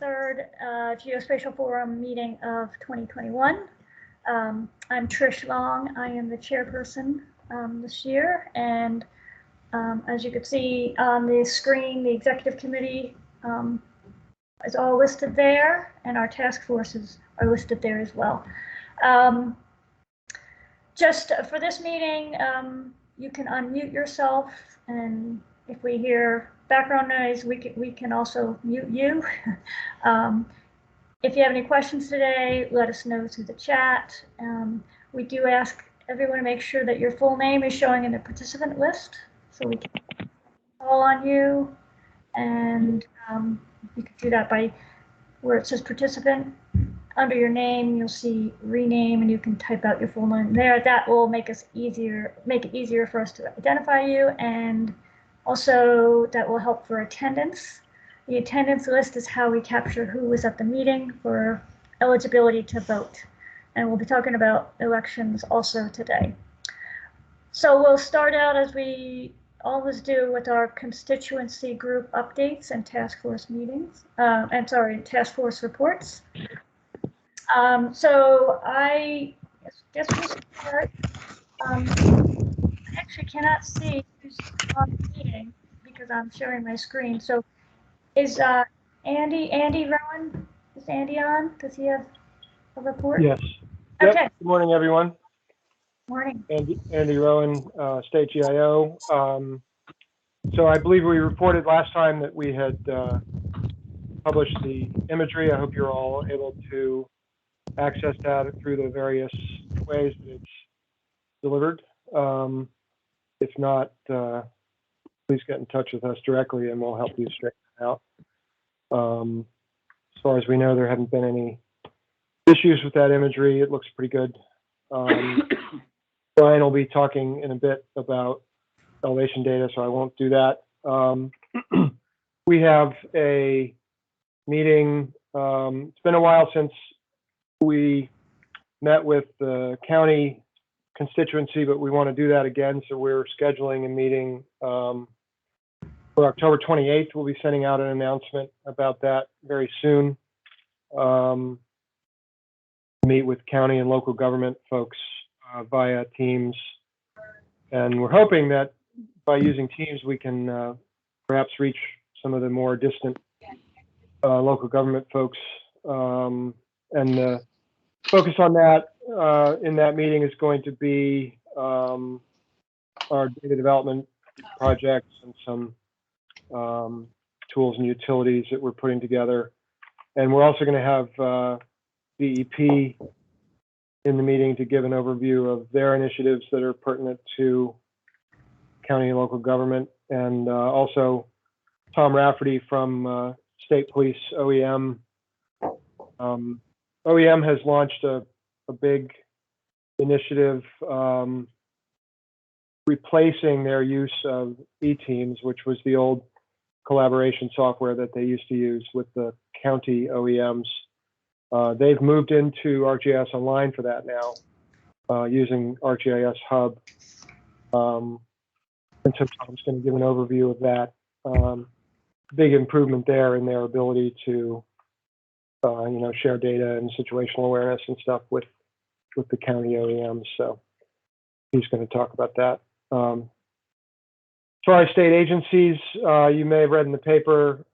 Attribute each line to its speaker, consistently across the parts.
Speaker 1: Third Geospatial Forum meeting of 2021. I'm Trish Long. I am the chairperson this year, and as you can see on the screen, the executive committee is all listed there, and our task forces are listed there as well. Just for this meeting, you can unmute yourself, and if we hear background noise, we can also mute you. If you have any questions today, let us know through the chat. We do ask everyone to make sure that your full name is showing in the participant list, so we can call on you. And you can do that by where it says participant. Under your name, you'll see rename, and you can type out your full name there. That will make it easier for us to identify you, and also that will help for attendance. The attendance list is how we capture who was at the meeting for eligibility to vote, and we'll be talking about elections also today. So we'll start out as we always do with our constituency group updates and task force meetings, task force reports. So I guess we'll start. I actually cannot see who's on the meeting because I'm sharing my screen. So is Andy Rowan, is Andy on? Does he have a report?
Speaker 2: Yes.
Speaker 1: Okay.
Speaker 2: Yep. Good morning, everyone.
Speaker 1: Morning.
Speaker 2: Andy Rowan, State GIO. So I believe we reported last time that we had published the imagery. I hope you're all able to access that through the various ways that it's delivered. If not, please get in touch with us directly and we'll help you straighten it out. As far as we know, there haven't been any issues with that imagery. It looks pretty good. Brian will be talking in a bit about elevation data, so I won't do that. We have a meeting. It's been a while since we met with the county constituency, but we want to do that again. So we're scheduling a meeting for October 28th. We'll be sending out an announcement about that very soon. Meet with county and local government folks via Teams. And we're hoping that by using Teams, we can perhaps reach some of the more distant local government folks. And the focus on that in that meeting is going to be our data development projects and some tools and utilities that we're putting together. And we're also going to have DEP in the meeting to give an overview of their initiatives that are pertinent to county and local government. And also Tom Rafferty from State Police OEM. OEM has launched a big initiative replacing their use of eTeams, which was the old collaboration software that they used to use with the county OEMs. They've moved into ArcGIS Online for that now, using ArcGIS Hub. And so Tom's going to give an overview of that. Big improvement there in their ability to share data and situational awareness and stuff with the county OEMs. So he's going to talk about that. For our state agencies, you may have read in the paper,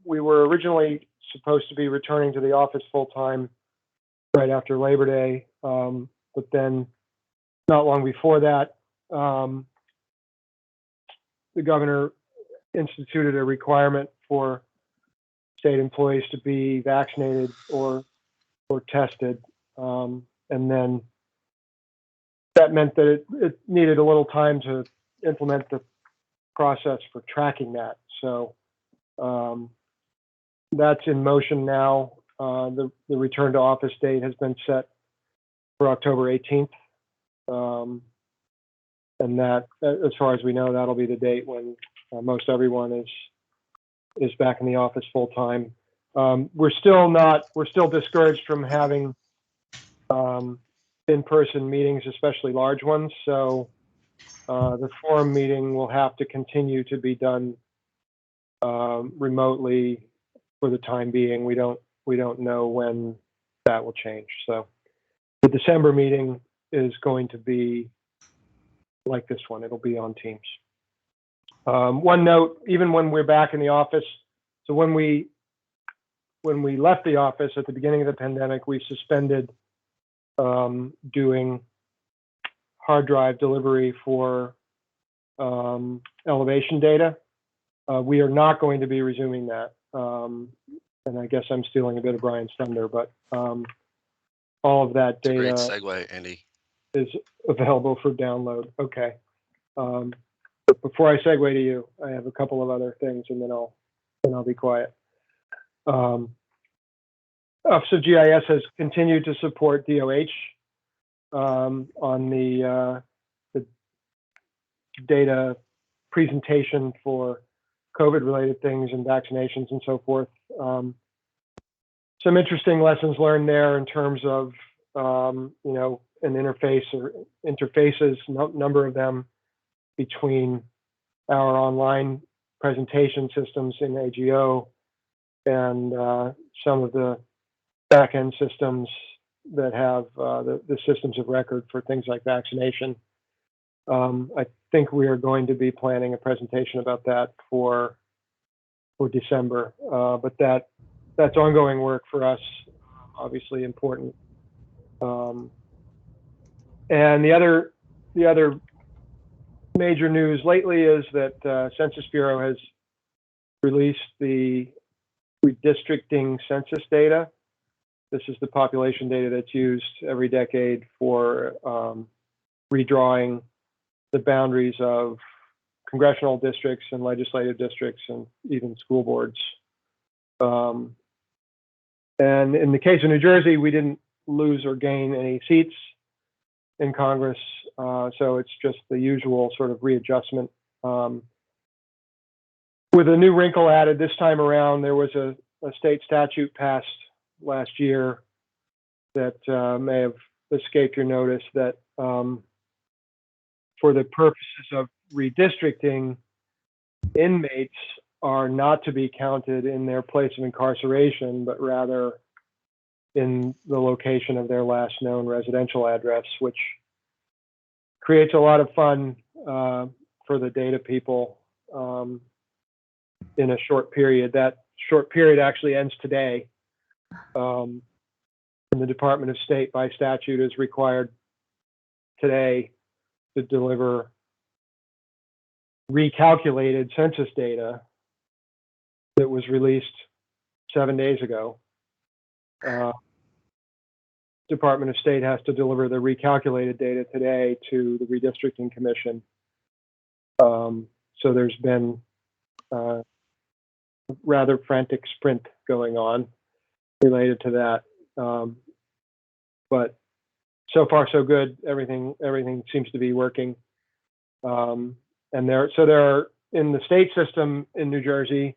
Speaker 2: we were originally supposed to be returning to the office full-time right after Labor Day, but then not long before that, the governor instituted a requirement for state employees to be vaccinated or tested, and then that meant that it needed a little time to implement the process for tracking that. So that's in motion now. The return to office date has been set for October 18th. And that, as far as we know, that'll be the date when most everyone is back in the office full time. We're still discouraged from having in-person meetings, especially large ones. So the forum meeting will have to continue to be done remotely for the time being. We don't know when that will change. So the December meeting is going to be like this one. It'll be on Teams. One note, even when we're back in the office, so when we left the office at the beginning of the pandemic, we suspended doing hard drive delivery for elevation data. We are not going to be resuming that. And I guess I'm stealing a bit of Brian's thunder, but all of that data
Speaker 3: Great segue, Andy.
Speaker 2: is available for download. Okay. But before I segue to you, I have a couple of other things, and then I'll be quiet. Office of GIS has continued to support DOH on the data presentation for COVID-related things and vaccinations and so forth. Some interesting lessons learned there in terms of an interface or interfaces, number of them between our online presentation systems in AGO and some of the back-end systems that have the systems of record for things like vaccination. I think we are going to be planning a presentation about that for December, but that's ongoing work for us, obviously important. And the other major news lately is that Census Bureau has released the redistricting census data. This is the population data that's used every decade for redrawing the boundaries of congressional districts and legislative districts and even school boards. And in the case of New Jersey, we didn't lose or gain any seats in Congress, so it's just the usual sort of readjustment. With a new wrinkle added this time around, there was a state statute passed last year that may have escaped your notice that for the purposes of redistricting, inmates are not to be counted in their place of incarceration, but rather in the location of their last known residential address, which creates a lot of fun for the data people in a short period. That short period actually ends today. And the Department of State by statute is required today to deliver recalculated census data that was released 7 days ago. Department of State has to deliver the recalculated data today to the Redistricting Commission. So there's been a rather frantic sprint going on related to that. But so far so good. Everything seems to be working. And there are in the state system in New Jersey,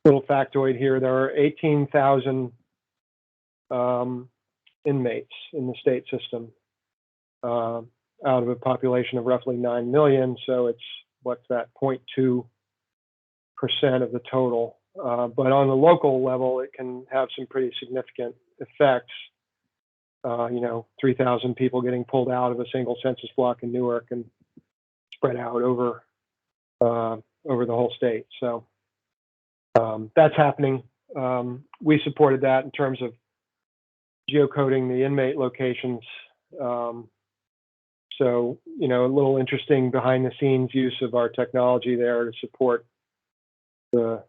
Speaker 2: little factoid here, there are 18,000 inmates in the state system out of a population of roughly 9 million. So it's, what's that, 0.2% of the total. But on the local level, it can have some pretty significant effects. 3,000 people getting pulled out of a single census block in Newark and spread out over the whole state. So that's happening. We supported that in terms of geocoding the inmate locations. So, a little interesting behind the scenes use of our technology there to support the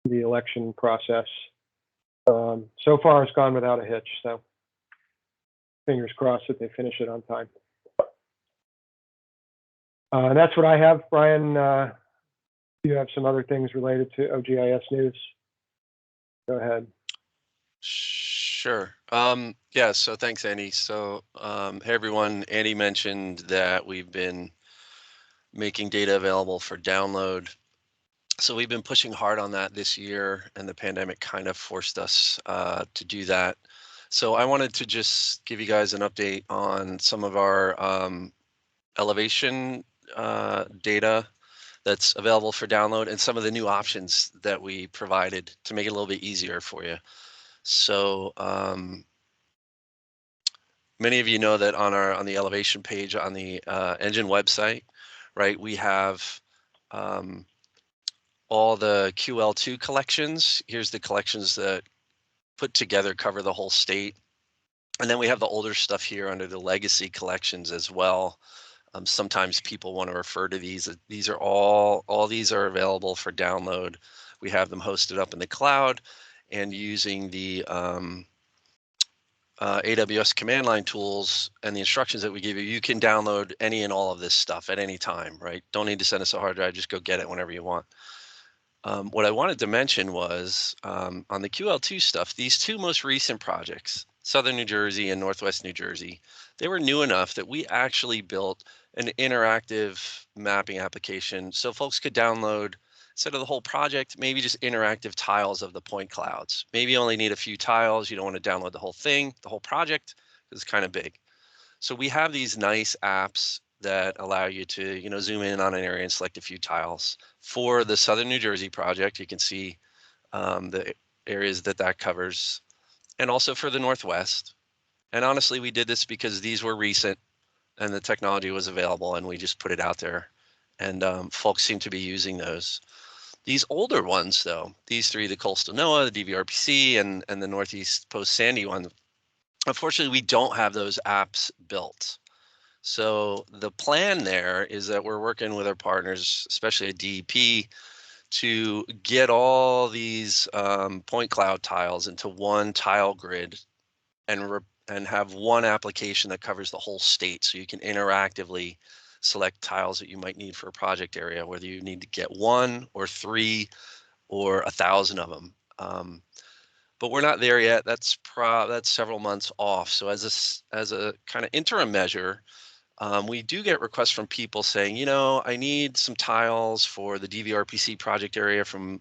Speaker 2: election process. So far it's gone without a hitch. So fingers crossed that they finish it on time. And that's what I have. Brian, you have some other things related to OGIS news. Go ahead.
Speaker 3: Sure. Yeah, so thanks, Andy. So, hey, everyone. Andy mentioned that we've been making data available for download. So we've been pushing hard on that this year, and the pandemic kind of forced us to do that. So I wanted to just give you guys an update on some of our elevation data that's available for download and some of the new options that we provided to make it a little bit easier for you. So many of you know that on the elevation page on the engine website, right, we have all the QL2 collections. Here's the collections that put together cover the whole state. And then we have the older stuff here under the legacy collections as well. Sometimes people want to refer to these. These are all these are available for download. We have them hosted up in the cloud, and using the AWS command line tools and the instructions that we give you, you can download any and all of this stuff at any time, right? Don't need to send us a hard drive, just go get it whenever you want. What I wanted to mention was on the QL2 stuff, these two most recent projects, Southern New Jersey and Northwest New Jersey, they were new enough that we actually built an interactive mapping application so folks could download, instead of the whole project, maybe just interactive tiles of the point clouds. Maybe you only need a few tiles. You don't want to download the whole thing, the whole project, because it's kind of big. So we have these nice apps that allow you to, zoom in on an area and select a few tiles. For the Southern New Jersey project, you can see the areas that covers, and also for the Northwest. And honestly, we did this because these were recent and the technology was available, and we just put it out there. And folks seem to be using those. These older ones, though, these three, the Coastal NOAA, the DVRPC, and the Northeast Post Sandy one, unfortunately, we don't have those apps built. So the plan there is that we're working with our partners, especially at DEP, to get all these point cloud tiles into one tile grid and have one application that covers the whole state, so you can interactively select tiles that you might need for a project area, whether you need to get 1 or 3 or 1,000 of them. But we're not there yet. That's several months off. So as a kind of interim measure, we do get requests from people saying, I need some tiles for the DVRPC project area from,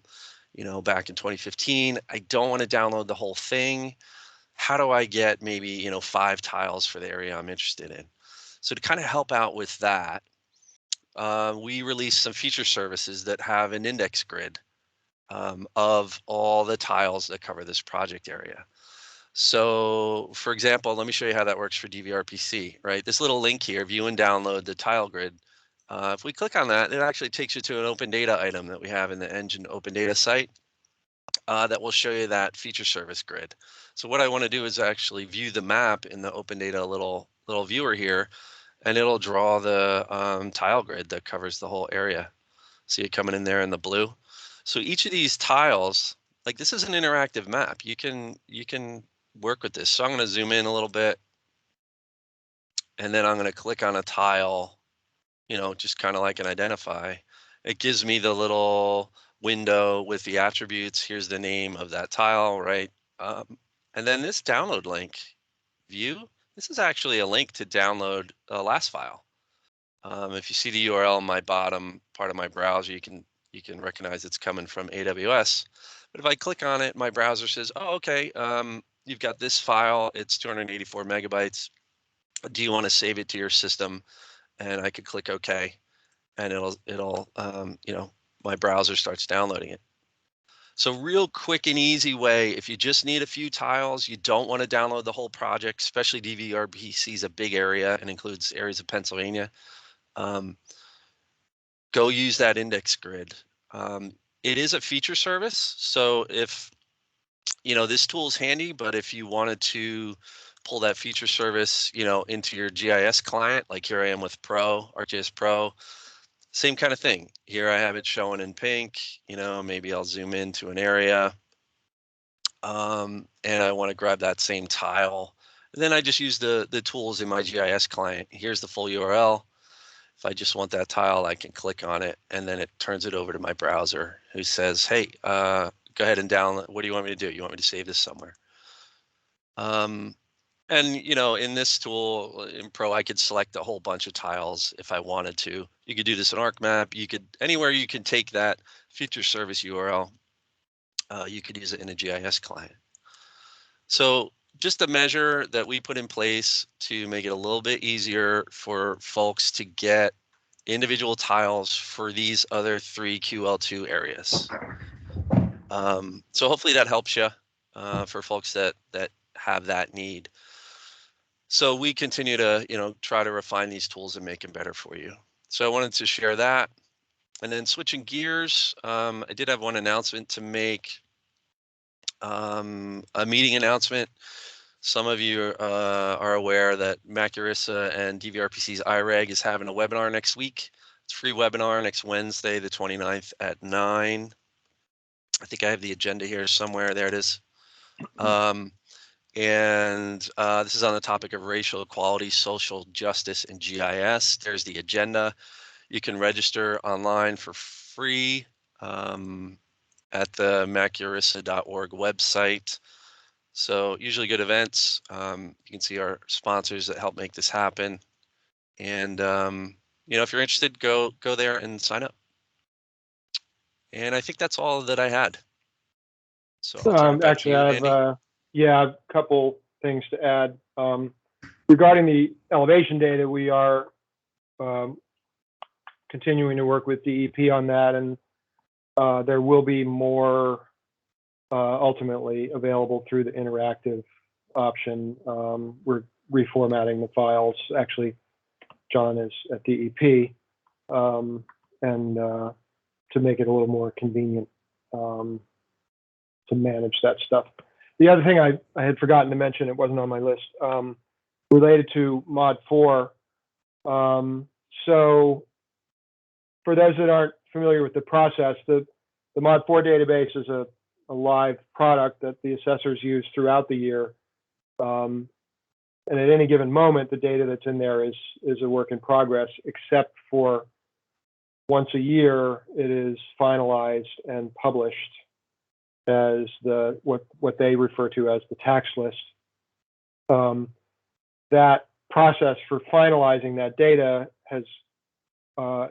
Speaker 3: back in 2015. I don't want to download the whole thing. How do I get maybe, 5 tiles for the area I'm interested in? So to kind of help out with that, we released some feature services that have an index grid of all the tiles that cover this project area. So for example, let me show you how that works for DVRPC, right? This little link here, view and download the tile grid. If we click on that, it actually takes you to an open data item that we have in the Engine open data site that will show you that feature service grid. So what I want to do is actually view the map in the open data little viewer here, and it'll draw the tile grid that covers the whole area. See it coming in there in the blue. So each of these tiles, like this is an interactive map. You can work with this. So I'm going to zoom in a little bit, and then I'm going to click on a tile, just kind of like an identify. It gives me the little window with the attributes. Here's the name of that tile, right? And then this download link view, this is actually a link to download a last file. If you see the URL in my bottom part of my browser, you can recognize it's coming from AWS. But if I click on it, my browser says, oh, okay, you've got this file, it's 284 megabytes. Do you want to save it to your system? And I could click OK, and it'll my browser starts downloading it. So real quick and easy way, if you just need a few tiles, you don't want to download the whole project, especially DVRPC is a big area and includes areas of Pennsylvania. Go use that index grid. It is a feature service, so if this tool is handy, but if you wanted to pull that feature service into your GIS client, like here I am with ArcGIS Pro, same kind of thing. Here I have it showing in pink. Maybe I'll zoom into an area, and I want to grab that same tile. And then I just use the tools in my GIS client. Here's the full URL. If I just want that tile, I can click on it, and then it turns it over to my browser, who says, hey, go ahead and download. What do you want me to do? You want me to save this somewhere? And in this tool in Pro, I could select a whole bunch of tiles if I wanted to. You could do this in ArcMap. You could anywhere you can take that feature service URL. You could use it in a GIS client. So just a measure that we put in place to make it a little bit easier for folks to get individual tiles for these other 3 QL2 areas. So hopefully that helps you for folks that have that need. So we continue to, try to refine these tools and make them better for you. So I wanted to share that. And then switching gears, I did have one announcement to make, a meeting announcement. Some of you are aware that MacURISA and DVRPC's IREG is having a webinar next week. It's a free webinar next Wednesday, the 29th at 9. I think I have the agenda here somewhere. There it is. And this is on the topic of racial equality, social justice, and GIS. There's the agenda. You can register online for free at the macurisa.org website. So usually good events. You can see our sponsors that help make this happen. And if you're interested, go there and sign up. And I think that's all that I had. So I'll turn it back
Speaker 2: Actually,
Speaker 3: to you,
Speaker 2: I
Speaker 3: Andy.
Speaker 2: have a couple things to add. Regarding the elevation data, we are continuing to work with DEP on that, and there will be more ultimately available through the interactive option. We're reformatting the files. Actually, John is at DEP, and to make it a little more convenient to manage that stuff. The other thing I had forgotten to mention, it wasn't on my list, related to Mod 4. So for those that aren't familiar with the process, the Mod 4 database is a live product that the assessors use throughout the year. And at any given moment, the data that's in there is a work in progress, except for once a year, it is finalized and published as what they refer to as the tax list. That process for finalizing that data has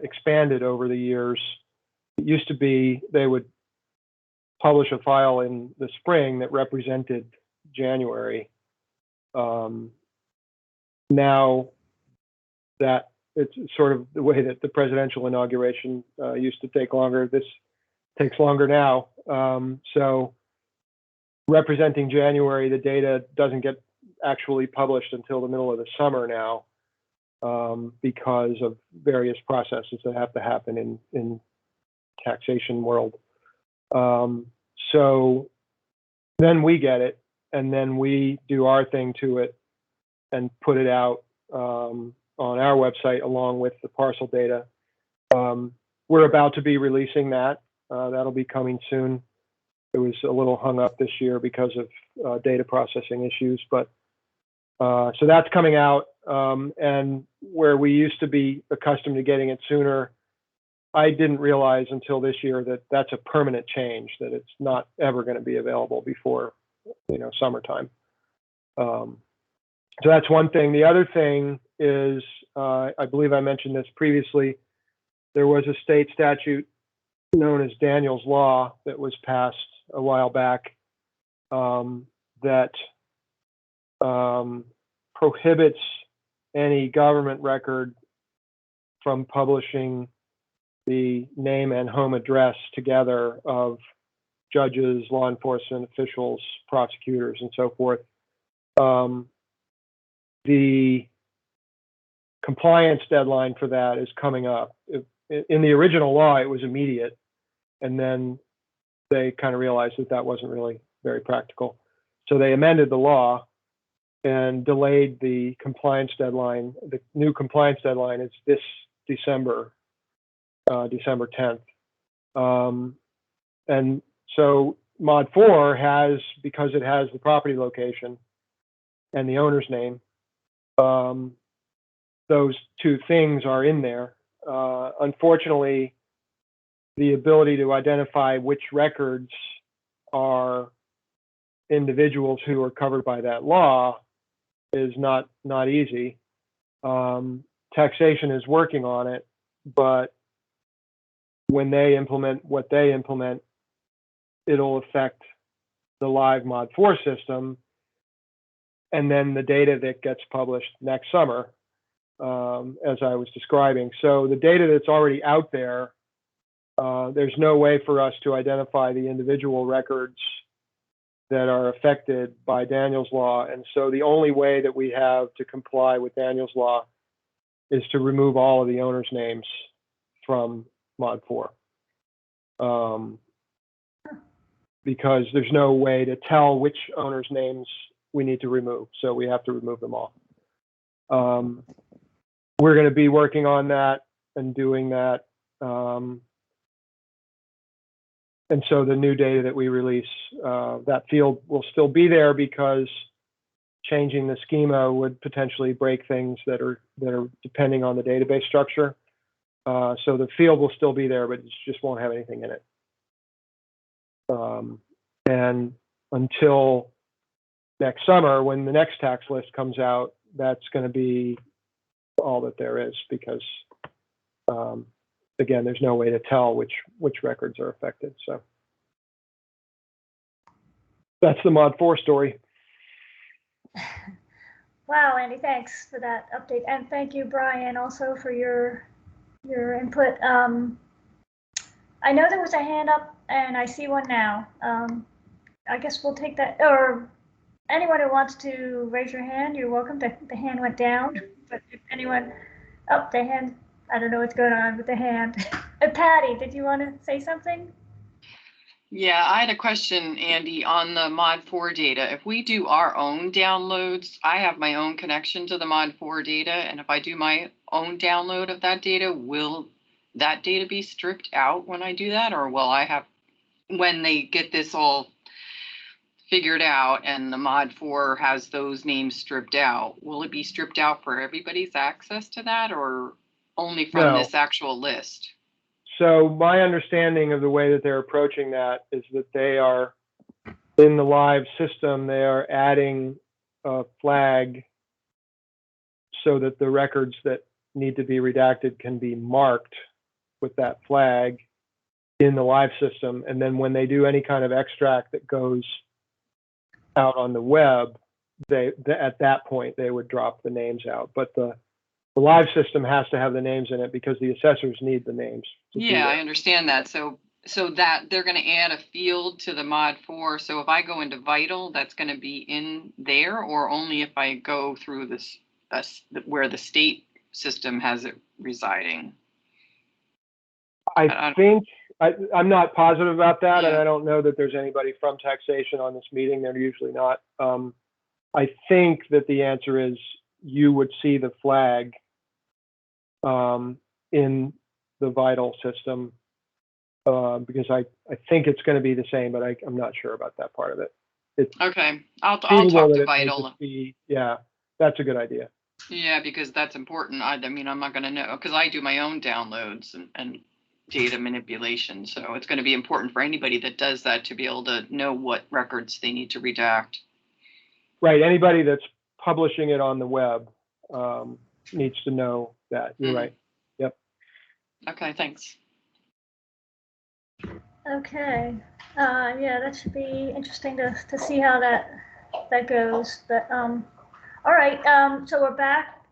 Speaker 2: expanded over the years. It used to be they would publish a file in the spring that represented January. Now that it's sort of the way that the presidential inauguration used to take longer, this takes longer now. So representing January, the data doesn't get actually published until the middle of the summer now, because of various processes that have to happen in taxation world. So then we get it, and then we do our thing to it and put it out on our website along with the parcel data. We're about to be releasing that. That'll be coming soon. It was a little hung up this year because of data processing issues, but so that's coming out. And where we used to be accustomed to getting it sooner, I didn't realize until this year that that's a permanent change, that it's not ever going to be available before, summertime. So that's one thing. The other thing is, I believe I mentioned this previously, there was a state statute known as Daniel's Law that was passed a while back, that prohibits any government record from publishing the name and home address together of judges, law enforcement officials, prosecutors, and so forth. The compliance deadline for that is coming up. In the original law, it was immediate, and then they kind of realized that wasn't really very practical. So they amended the law and delayed the compliance deadline. The new compliance deadline is this December, December 10th. And so Mod 4 has, because it has the property location and the owner's name, those two things are in there. Unfortunately, the ability to identify which records are individuals who are covered by that law is not easy. Taxation is working on it, but when they implement what they implement, it'll affect the live Mod 4 system, and then the data that gets published next summer as I was describing. So the data that's already out there, there's no way for us to identify the individual records that are affected by Daniel's Law. And so the only way that we have to comply with Daniel's Law is to remove all of the owners' names from Mod 4. Because there's no way to tell which owners' names we need to remove. So we have to remove them all. We're going to be working on that and doing that. And so the new data that we release, that field will still be there because changing the schema would potentially break things that are depending on the database structure. So the field will still be there, but it just won't have anything in it. And until next summer, when the next tax list comes out, that's going to be all that there is because, again, there's no way to tell which records are affected. So that's the Mod 4 story.
Speaker 1: Wow, Andy, thanks for that update. And thank you, Brian, also for your input. I know there was a hand up and I see one now. I guess we'll take that, or anyone who wants to raise your hand, you're welcome. The hand went down, but if anyone, oh, the hand, I don't know what's going on with the hand. Patty, did you want to say something?
Speaker 4: Yeah, I had a question, Andy, on the Mod 4 data. If we do our own downloads, I have my own connection to the Mod 4 data, and if I do my own download of that data, will that data be stripped out when I do that, or will I have, when they get this all figured out and the Mod 4 has those names stripped out, will it be stripped out for everybody's access to that, or only from this actual list?
Speaker 2: So my understanding of the way that they're approaching that is that they are in the live system, they are adding a flag so that the records that need to be redacted can be marked with that flag in the live system. And then when they do any kind of extract that goes out on the web, at that point, they would drop the names out. But the live system has to have the names in it because the assessors need the names.
Speaker 4: Yeah, I understand that. So that they're going to add a field to the Mod 4. So if I go into Vital, that's going to be in there, or only if I go through this where the state system has it residing?
Speaker 2: I think I'm not positive about that,
Speaker 4: Yeah.
Speaker 2: and I don't know that there's anybody from taxation on this meeting. They're usually not. I think that the answer is you would see the flag in the Vital system because I think it's going to be the same, but I'm not sure about that part of it.
Speaker 4: Okay, I'll talk to Vital.
Speaker 2: Yeah, that's a good idea.
Speaker 4: Yeah, because that's important. I mean, I'm not going to know because I do my own downloads and data manipulation. So it's going to be important for anybody that does that to be able to know what records they need to redact.
Speaker 2: Right. Anybody that's publishing it on the web needs to know that. You're right. Yep.
Speaker 4: Okay, thanks.
Speaker 1: Okay. Yeah, that should be interesting to see how that goes. But all right. So we're back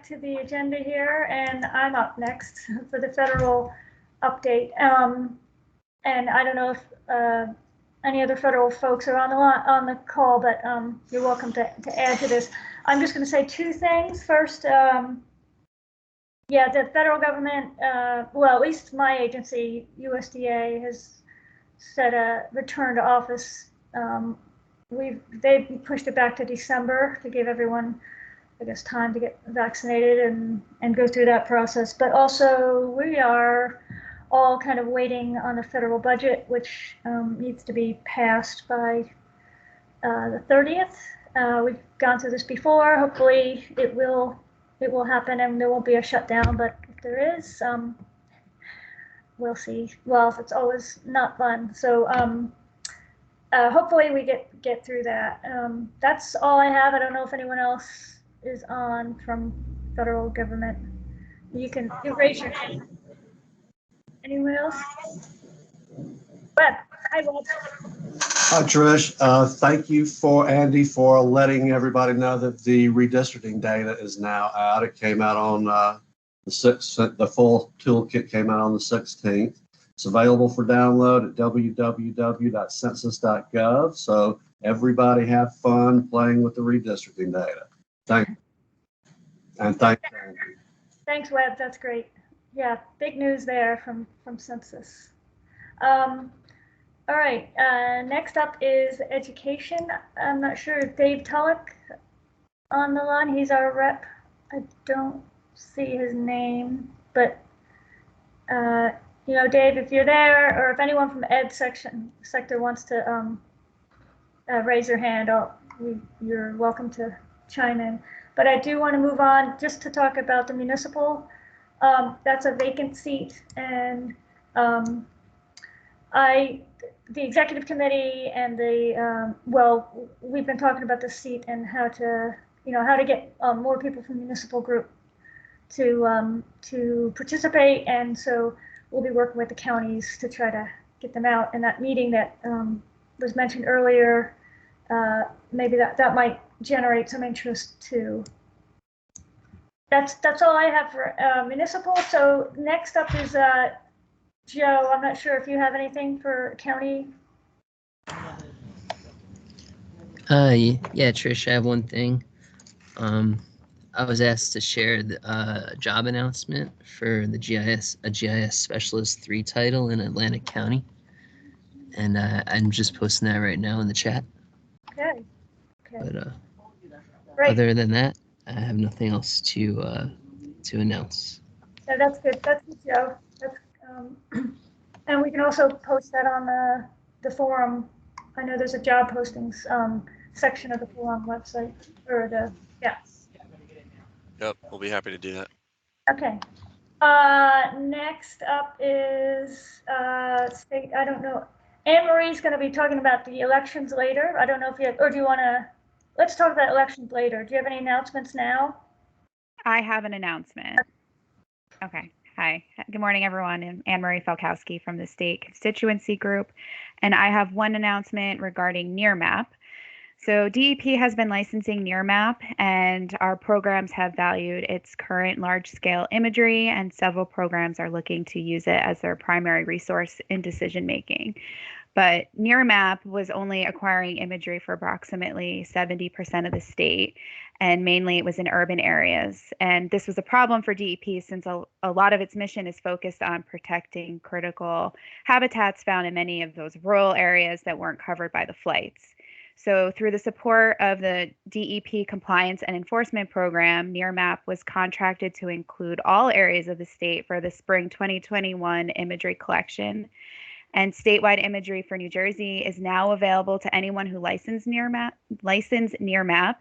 Speaker 1: to the agenda here, and I'm up next for the federal update. And I don't know if any other federal folks are on the call, but you're welcome to add to this. I'm just going to say two things. First, yeah, the federal government, well, at least my agency, USDA, has set a return to office. They pushed it back to December to give everyone, I guess, time to get vaccinated and go through that process. But also, we are all kind of waiting on the federal budget, which needs to be passed by the 30th. We've gone through this before. Hopefully, it will happen and there won't be a shutdown. But if there is, we'll see. Well, it's always not fun. So hopefully we get through that. That's all I have. I don't know if anyone else is on from federal government. You raise your hand. Anyone else? Web. Hi, Web.
Speaker 5: Hi, Trish. Thank you Andy for letting everybody know that the redistricting data is now out. It came out on the 6th. The full toolkit came out on the 16th. It's available for download at www.census.gov. So everybody have fun playing with the redistricting data. Thank you. And thanks, Andy.
Speaker 1: Thanks, Webb. That's great. Yeah, big news there from Census. All right, next up is education. I'm not sure if Dave Tulloch on the line. He's our rep. I don't see his name, but you know, Dave, if you're there, or if anyone from Ed sector wants to raise your hand, you're welcome to chime in. But I do want to move on just to talk about the municipal. That's a vacant seat, and the executive committee and the well, we've been talking about the seat and how to get more people from the municipal group to participate, and so we'll be working with the counties to try to get them out. And that meeting that was mentioned earlier, maybe that might generate some interest too. That's all I have for municipal. So next up is Joe. I'm not sure if you have anything for county.
Speaker 6: Yeah, Trish, I have one thing. I was asked to share the job announcement for the GIS Specialist 3 title in Atlantic County, and I'm just posting that right now in the chat.
Speaker 1: Okay.
Speaker 6: But
Speaker 1: Great.
Speaker 6: other than that, I have nothing else to announce.
Speaker 1: No, that's good. That's good, Joe. That's and we can also post that on the forum. I know there's a job postings section of the forum website, or
Speaker 3: Yep, we'll be happy to do that.
Speaker 1: Okay. Next up is state. I don't know. Anne Marie's going to be talking about the elections later. I don't know if you have, or do you want to? Let's talk about elections later. Do you have any announcements now?
Speaker 7: I have an announcement. Okay. Hi. Good morning, everyone. I'm Anne Marie Falkowski from the State Constituency Group, and I have one announcement regarding NearMap. So DEP has been licensing NearMap, and our programs have valued its current large-scale imagery, and several programs are looking to use it as their primary resource in decision-making. But NearMap was only acquiring imagery for approximately 70% of the state, and mainly it was in urban areas. And this was a problem for DEP since a lot of its mission is focused on protecting critical habitats found in many of those rural areas that weren't covered by the flights. So through the support of the DEP Compliance and Enforcement Program, NearMap was contracted to include all areas of the state for the spring 2021 imagery collection. And statewide imagery for New Jersey is now available to anyone who licensed NearMap,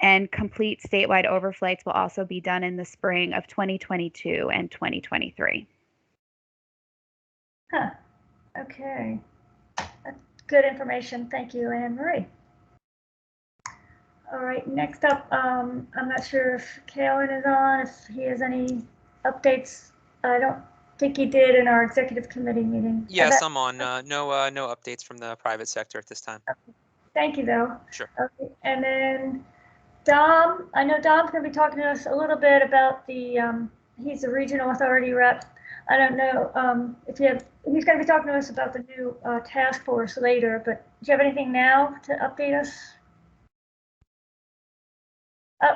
Speaker 7: and complete statewide overflights will also be done in the spring of 2022 and 2023.
Speaker 1: Huh. Okay. That's good information. Thank you, Anne Marie. All right, next up, I'm not sure if Kalen is on, if he has any updates. I don't think he did in our executive committee meeting.
Speaker 8: Yes, I'm on. No updates from the private sector at this time.
Speaker 1: Okay. Thank you, though.
Speaker 8: Sure.
Speaker 1: Okay, and then Dom, I know Dom's going to be talking to us a little bit about the, he's a regional authority rep. I don't know if you have, he's going to be talking to us about the new task force later, but do you have anything now to update us? Oh,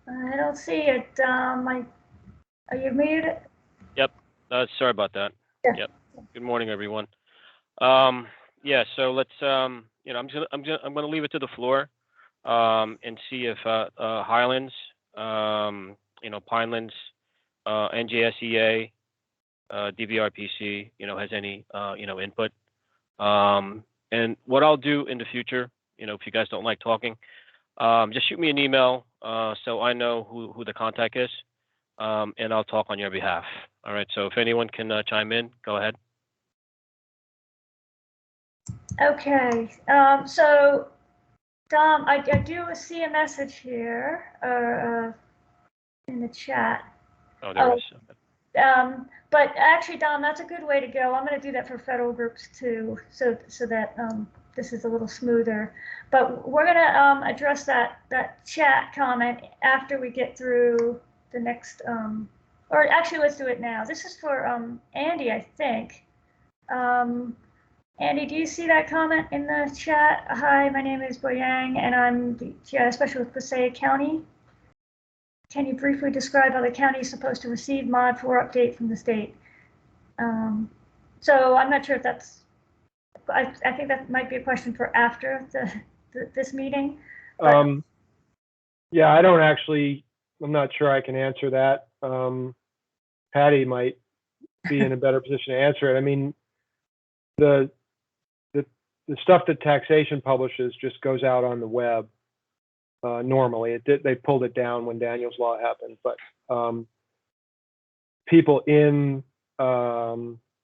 Speaker 1: I don't see it. Are you muted?
Speaker 9: Yep. Sorry about that.
Speaker 1: Yeah.
Speaker 9: Yep. Good morning, everyone. Yeah. So let's. I'm gonna leave it to the floor, and see if Highlands, Pinelands, NJSEA, DVRPC, has any, input. And what I'll do in the future, if you guys don't like talking, just shoot me an email so I know who the contact is, and I'll talk on your behalf. All right. So if anyone can chime in, go ahead.
Speaker 1: Okay. So, Dom, I do see a message here in the chat.
Speaker 9: Oh, there it is.
Speaker 1: But actually, Dom, that's a good way to go. I'm going to do that for federal groups too, so that this is a little smoother. But we're gonna address that chat comment after we get through the next, or actually let's do it now. This is for Andy, I think. Andy, do you see that comment in the chat? Hi, my name is Boyang, and I'm the GIS specialist for Passaic County. Can you briefly describe how the county is supposed to receive Mod 4 update from the state? So I'm not sure if that's, I think that might be a question for after this meeting.
Speaker 2: Yeah, I don't actually, I'm not sure I can answer that. Patty might be in a better position to answer it. I mean, the stuff that taxation publishes just goes out on the web normally. They pulled it down when Daniel's Law happened, but people in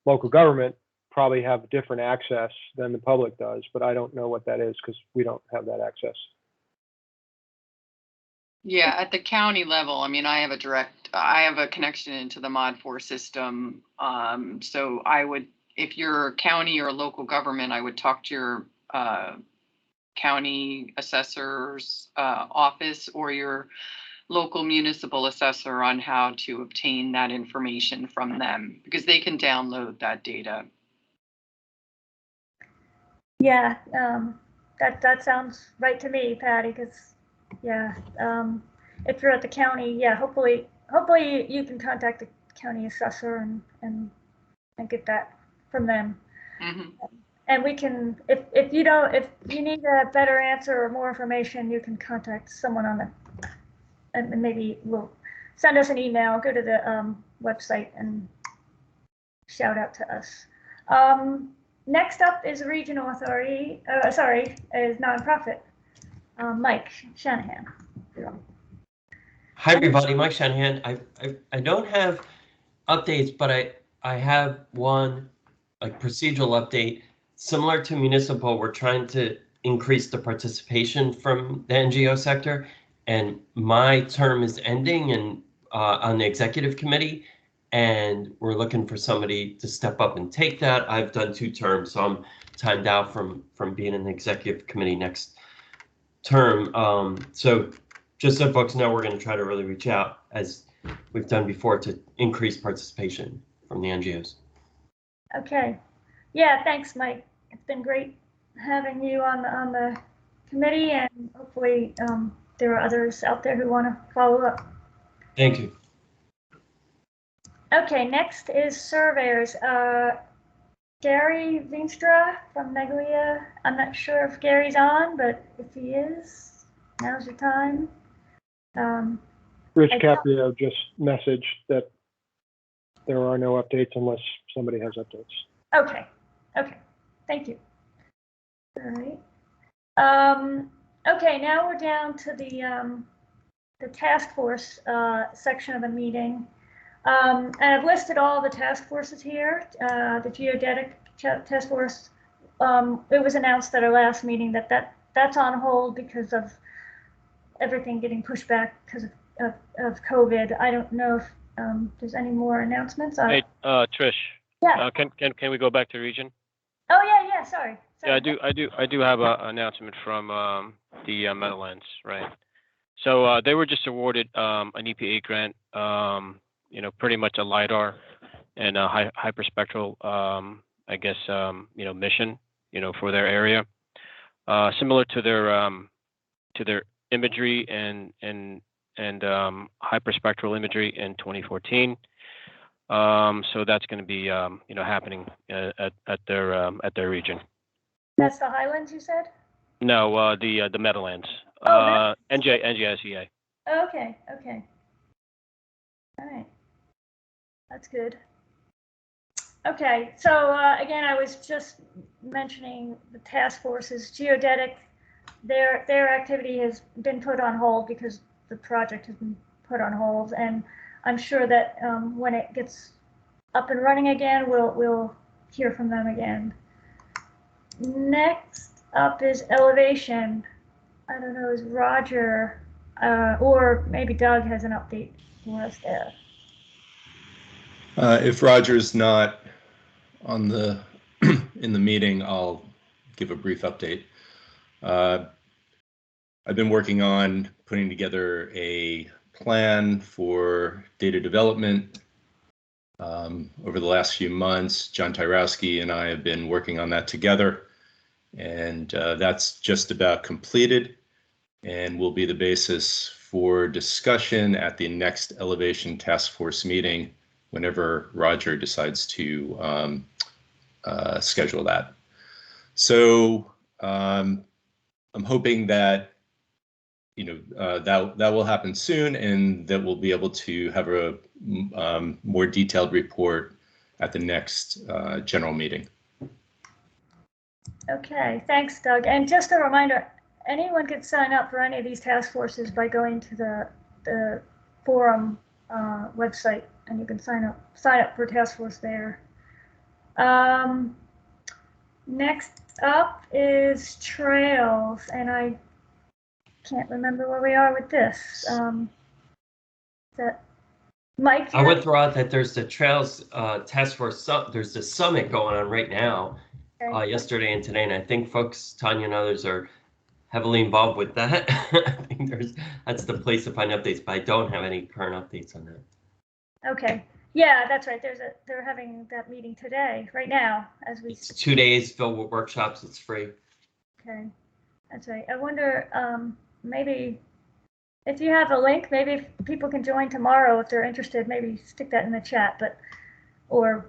Speaker 2: local government probably have different access than the public does, but I don't know what that is because we don't have that access.
Speaker 4: Yeah, at the county level, I mean, I have a connection into the Mod 4 system. So I would, if you're a county or a local government, I would talk to your county assessor's office or your local municipal assessor on how to obtain that information from them, because they can download that data.
Speaker 1: Yeah, that sounds right to me, Patty, because yeah, if you're at the county, yeah, hopefully you can contact the county assessor and get that from them.
Speaker 4: Mm-hmm.
Speaker 1: And we can, if you need a better answer or more information, you can contact someone on the, and maybe we'll send us an email, go to the website and shout out to us. Next up is regional authority, is nonprofit. Mike Shanahan.
Speaker 10: Hi everybody, Mike Shanahan. I don't have updates, but I have one like procedural update. Similar to municipal, we're trying to increase the participation from the NGO sector, and my term is ending and on the executive committee, and we're looking for somebody to step up and take that. I've done 2 terms, so I'm timed out from being in the executive committee next term. So just so folks know, we're going to try to really reach out as we've done before to increase participation from the NGOs.
Speaker 1: Okay. Yeah, thanks, Mike. It's been great having you on the committee, and hopefully there are others out there who want to follow up.
Speaker 10: Thank you.
Speaker 1: Okay, next is surveyors. Gary Veenstra from Meglia. I'm not sure if Gary's on, but if he is, now's your time.
Speaker 2: Rich Caprio just messaged that there are no updates unless somebody has updates.
Speaker 1: Okay. Thank you. All right. Okay, now we're down to the task force section of the meeting. And I've listed all the task forces here. The Geodetic task force, it was announced at our last meeting that's on hold because of everything getting pushed back because of COVID. I don't know if there's any more announcements.
Speaker 9: Hey, Trish.
Speaker 1: Yeah.
Speaker 9: Can we go back to region?
Speaker 1: Oh yeah. Sorry.
Speaker 9: Yeah, I do have an announcement from the Meadowlands, right? So they were just awarded an EPA grant. Pretty much a LiDAR and a hyperspectral, I guess, mission, for their area, similar to their imagery and hyperspectral imagery in 2014. So that's going to be, happening at their region.
Speaker 1: That's the Highlands, you said?
Speaker 9: No, the Meadowlands. NJDEP.
Speaker 1: Oh, okay. All right. That's good. Okay, so again, I was just mentioning the task forces. Geodetic, their activity has been put on hold because the project has been put on hold, and I'm sure that when it gets up and running again, we'll hear from them again. Next up is elevation. I don't know, is Roger or maybe Doug has an update for us there.
Speaker 11: If Roger's not on the in the meeting, I'll give a brief update. I've been working on putting together a plan for data development over the last few months. John Tyrowski and I have been working on that together, and that's just about completed and will be the basis for discussion at the next Elevation Task Force meeting whenever Roger decides to schedule that. So I'm hoping that that will happen soon, and that we'll be able to have a more detailed report at the next general meeting.
Speaker 1: Okay, thanks, Doug. And just a reminder, anyone can sign up for any of these task forces by going to the forum website, and you can sign up for task force there. Next up is trails, and I can't remember where we are with this. That Mike?
Speaker 10: I would throw out that there's the Trails Task Force, there's the summit going on right now,
Speaker 1: Okay.
Speaker 10: yesterday and today, and I think folks, Tanya and others, are heavily involved with that. I think that's the place to find updates, but I don't have any current updates on that.
Speaker 1: Okay. Yeah, that's right. They're having that meeting today, right now, as we
Speaker 10: It's 2 days filled with workshops. It's free.
Speaker 1: Okay, that's right. I wonder, maybe if you have a link, maybe if people can join tomorrow if they're interested. Maybe stick that in the chat, but or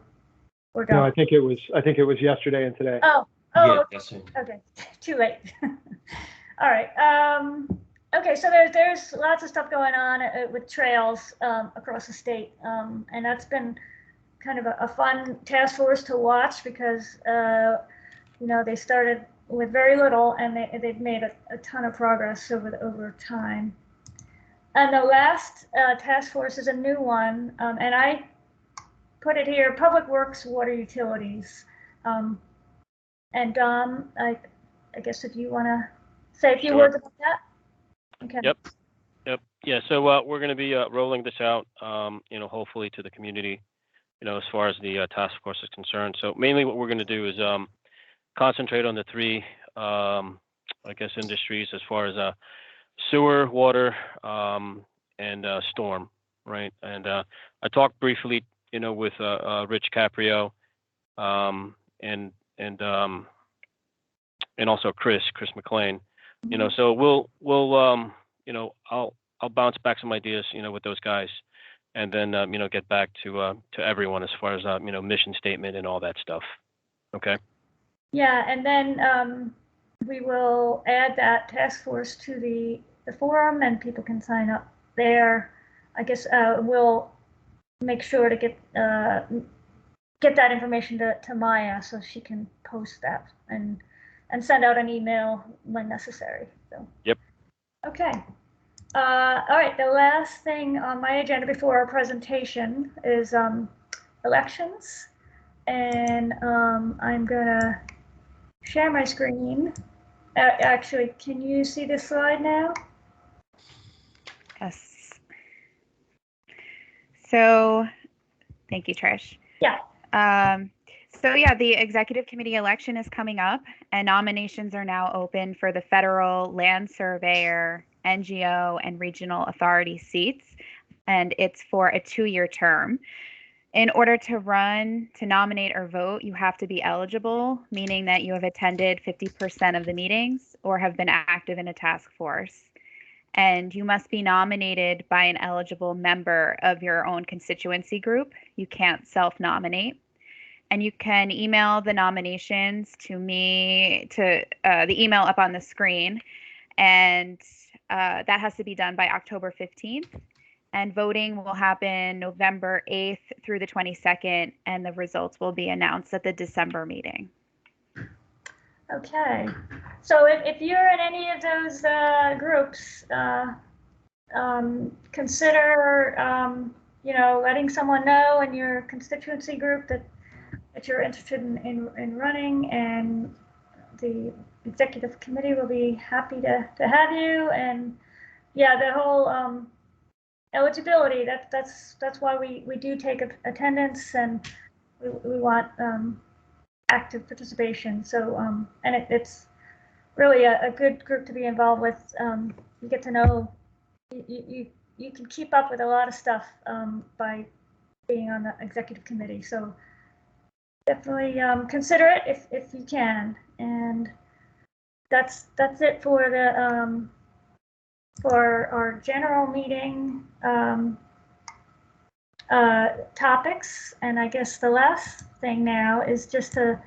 Speaker 1: don't.
Speaker 2: No, I think it was yesterday and today.
Speaker 1: Oh,
Speaker 10: Yeah, that's it.
Speaker 1: okay, too late. All right. Okay, so there's lots of stuff going on with trails across the state, and that's been kind of a fun task force to watch because they started with very little, and they've made a ton of progress over time. And the last task force is a new one, and I put it here: Public Works, Water Utilities. And Dom, I guess if you want to say a few
Speaker 9: Sure.
Speaker 1: words about that. Okay.
Speaker 9: Yep. Yeah. So we're going to be rolling this out, hopefully to the community, as far as the task force is concerned. So mainly what we're going to do is concentrate on the three, industries as far as sewer, water, and storm, right? And I talked briefly, with Rich Caprio, and also Chris McLean. So we'll I'll bounce back some ideas, with those guys, and then get back to everyone as far as mission statement and all that stuff. Okay.
Speaker 1: Yeah, and then we will add that task force to the forum, and people can sign up there. I guess we'll make sure to get that information to Maya so she can post that and send out an email when necessary. So.
Speaker 9: Yep.
Speaker 1: Okay. All right. The last thing on my agenda before our presentation is elections, and I'm gonna share my screen. Actually, can you see this slide now?
Speaker 7: Yes. So, thank you, Trish.
Speaker 1: Yeah.
Speaker 7: The executive committee election is coming up, and nominations are now open for the federal land surveyor, NGO, and regional authority seats, and it's for a 2-year term. In order to run, to nominate, or vote, you have to be eligible, meaning that you have attended 50% of the meetings or have been active in a task force. And you must be nominated by an eligible member of your own constituency group. You can't self-nominate. And you can email the nominations to me, to the email up on the screen. And that has to be done by October 15th. And voting will happen November 8th through the 22nd, and the results will be announced at the December meeting.
Speaker 1: Okay. So if you're in any of those groups, consider letting someone know in your constituency group that you're interested in running, and the executive committee will be happy to have you. And yeah, the whole eligibility, that's why we do take attendance, and we want active participation. So, and it's really a good group to be involved with. You get to know, you can keep up with a lot of stuff by being on the executive committee. So definitely consider it if you can. And that's it for the for our general meeting topics. And I guess the last thing now is just to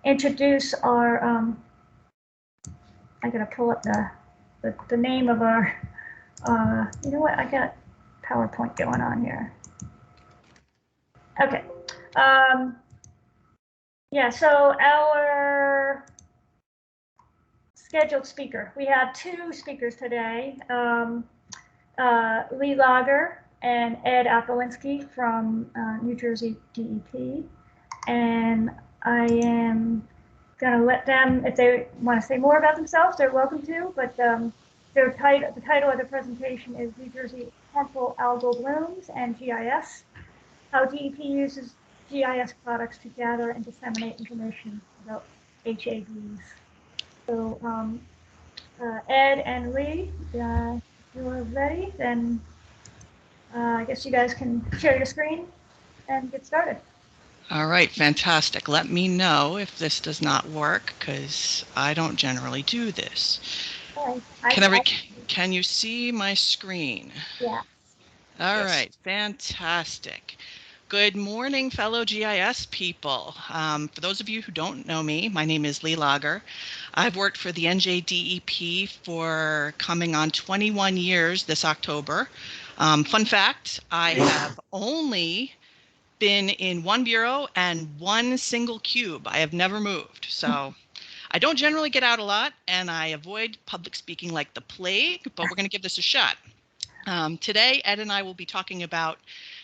Speaker 1: introduce our I gotta pull up the name of our you know what, I got PowerPoint going on here. Okay. Yeah, so our scheduled speaker, we have two speakers today, Leigh Lager and Ed Apalinski from New Jersey DEP. And I am gonna let them, if they want to say more about themselves, they're welcome to, but the title of the presentation is New Jersey Harmful Algal Blooms and GIS, how DEP uses GIS products to gather and disseminate information about HABs. So Ed and Leigh, if you're ready, then I guess you guys can share your screen and get started.
Speaker 12: All right, fantastic. Let me know if this does not work, because I don't generally do this. Can you see my screen?
Speaker 1: Yeah.
Speaker 12: All right, fantastic. Good morning, fellow GIS people. For those of you who don't know me, my name is Leigh Lager. I've worked for the NJDEP for coming on 21 years this October. Fun fact, I have only been in one bureau and one single cube. I have never moved. So I don't generally get out a lot, and I avoid public speaking like the plague, but we're going to give this a shot. Today, Ed and I will be talking about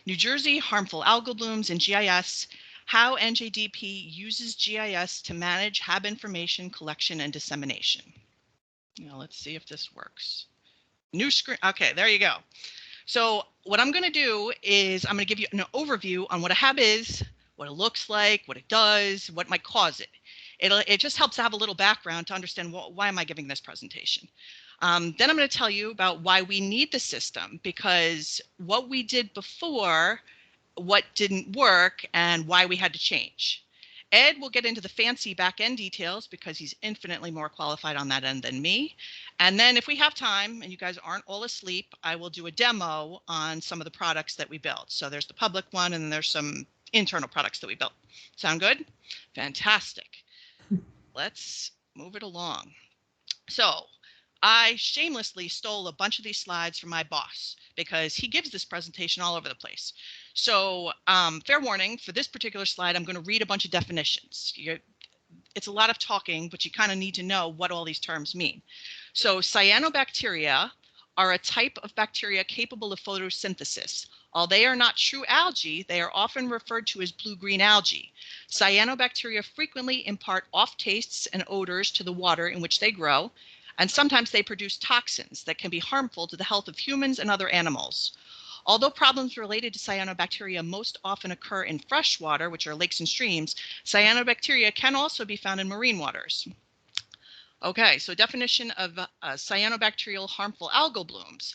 Speaker 12: New Jersey harmful algal blooms and GIS, how NJDEP uses GIS to manage HAB information collection and dissemination. Now let's see if this works. New screen. Okay, there you go. So what I'm going to do is I'm going to give you an overview on what a HAB is, what it looks like, what it does, what might cause it. It just helps to have a little background to understand why am I giving this presentation. Then I'm going to tell you about why we need the system, because what we did before, what didn't work, and why we had to change. Ed will get into the fancy back-end details because he's infinitely more qualified on that end than me. And then if we have time and you guys aren't all asleep, I will do a demo on some of the products that we built. So there's the public one, and then there's some internal products that we built. Sound good? Fantastic. Let's move it along. So I shamelessly stole a bunch of these slides from my boss because he gives this presentation all over the place. So fair warning, for this particular slide, I'm going to read a bunch of definitions. It's a lot of talking, but you kind of need to know what all these terms mean. So cyanobacteria are a type of bacteria capable of photosynthesis. While they are not true algae, they are often referred to as blue-green algae. Cyanobacteria frequently impart off tastes and odors to the water in which they grow, and sometimes they produce toxins that can be harmful to the health of humans and other animals. Although problems related to cyanobacteria most often occur in fresh water, which are lakes and streams, cyanobacteria can also be found in marine waters. Okay, so definition of cyanobacterial harmful algal blooms.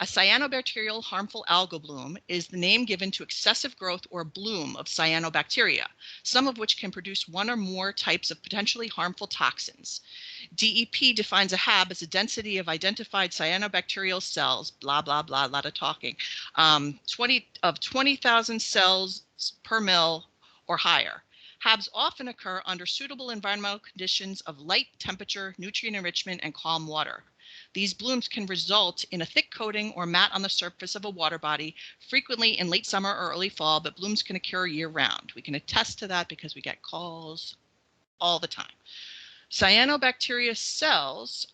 Speaker 12: A cyanobacterial harmful algal bloom is the name given to excessive growth or bloom of cyanobacteria, some of which can produce one or more types of potentially harmful toxins. DEP defines a HAB as a density of identified cyanobacterial cells, blah, blah, blah, a lot of talking, 20,000 cells per mil or higher. HABs often occur under suitable environmental conditions of light temperature, nutrient enrichment, and calm water. These blooms can result in a thick coating or mat on the surface of a water body, frequently in late summer or early fall, but blooms can occur year-round. We can attest to that because we get calls all the time. Cyanobacteria cells,